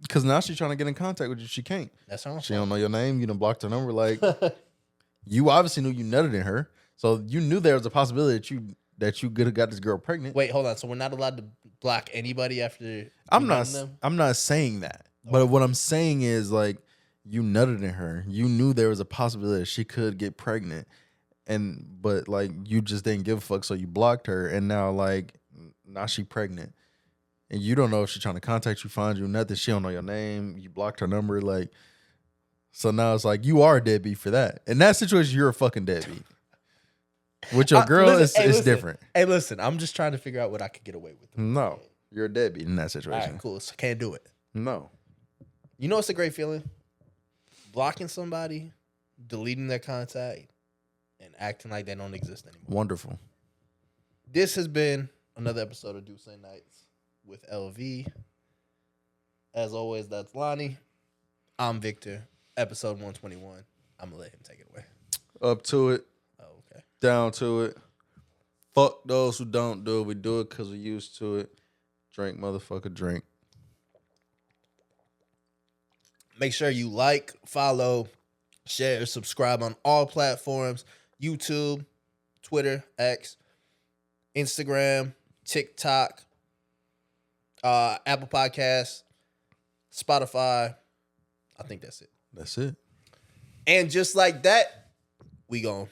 Because now she's trying to get in contact with you. She can't. That's her. She don't know your name. You done blocked her number. Like, you obviously knew you nutted in her. So you knew there was a possibility that you could have got this girl pregnant. Wait, hold on. So we're not allowed to block anybody after I'm not saying that. Okay. But what I'm saying is like you nutted in her. You knew there was a possibility that she could get pregnant. but like you just didn't give a fuck, so you blocked her, and now she pregnant, and you don't know if she's trying to contact you, find you, nothing. She don't know your name. You blocked her number, like. So now it's like you are a deadbeat for that. In that situation, you're a fucking deadbeat. With your girl, it's different. Hey, listen, I'm just trying to figure out what I could get away with. No, you're a deadbeat in that All situation. right, cool. So can't do it. No. You know what's a great feeling? Blocking somebody, deleting their contact, and acting like they don't exist anymore. Wonderful. This has been another episode of Deuce Nights with LV. As always, that's Lonnie. I'm Victor. Episode 121. I'm gonna let him take it away. Up to it. Oh, okay. Down to it. Fuck those who don't do it. We do it because we're used to it. Drink, motherfucker, drink. Make sure you like, follow, share, subscribe on all platforms. YouTube, Twitter, X, Instagram, TikTok, Apple Podcasts, Spotify. I think that's it. That's it. And just like that, we gone.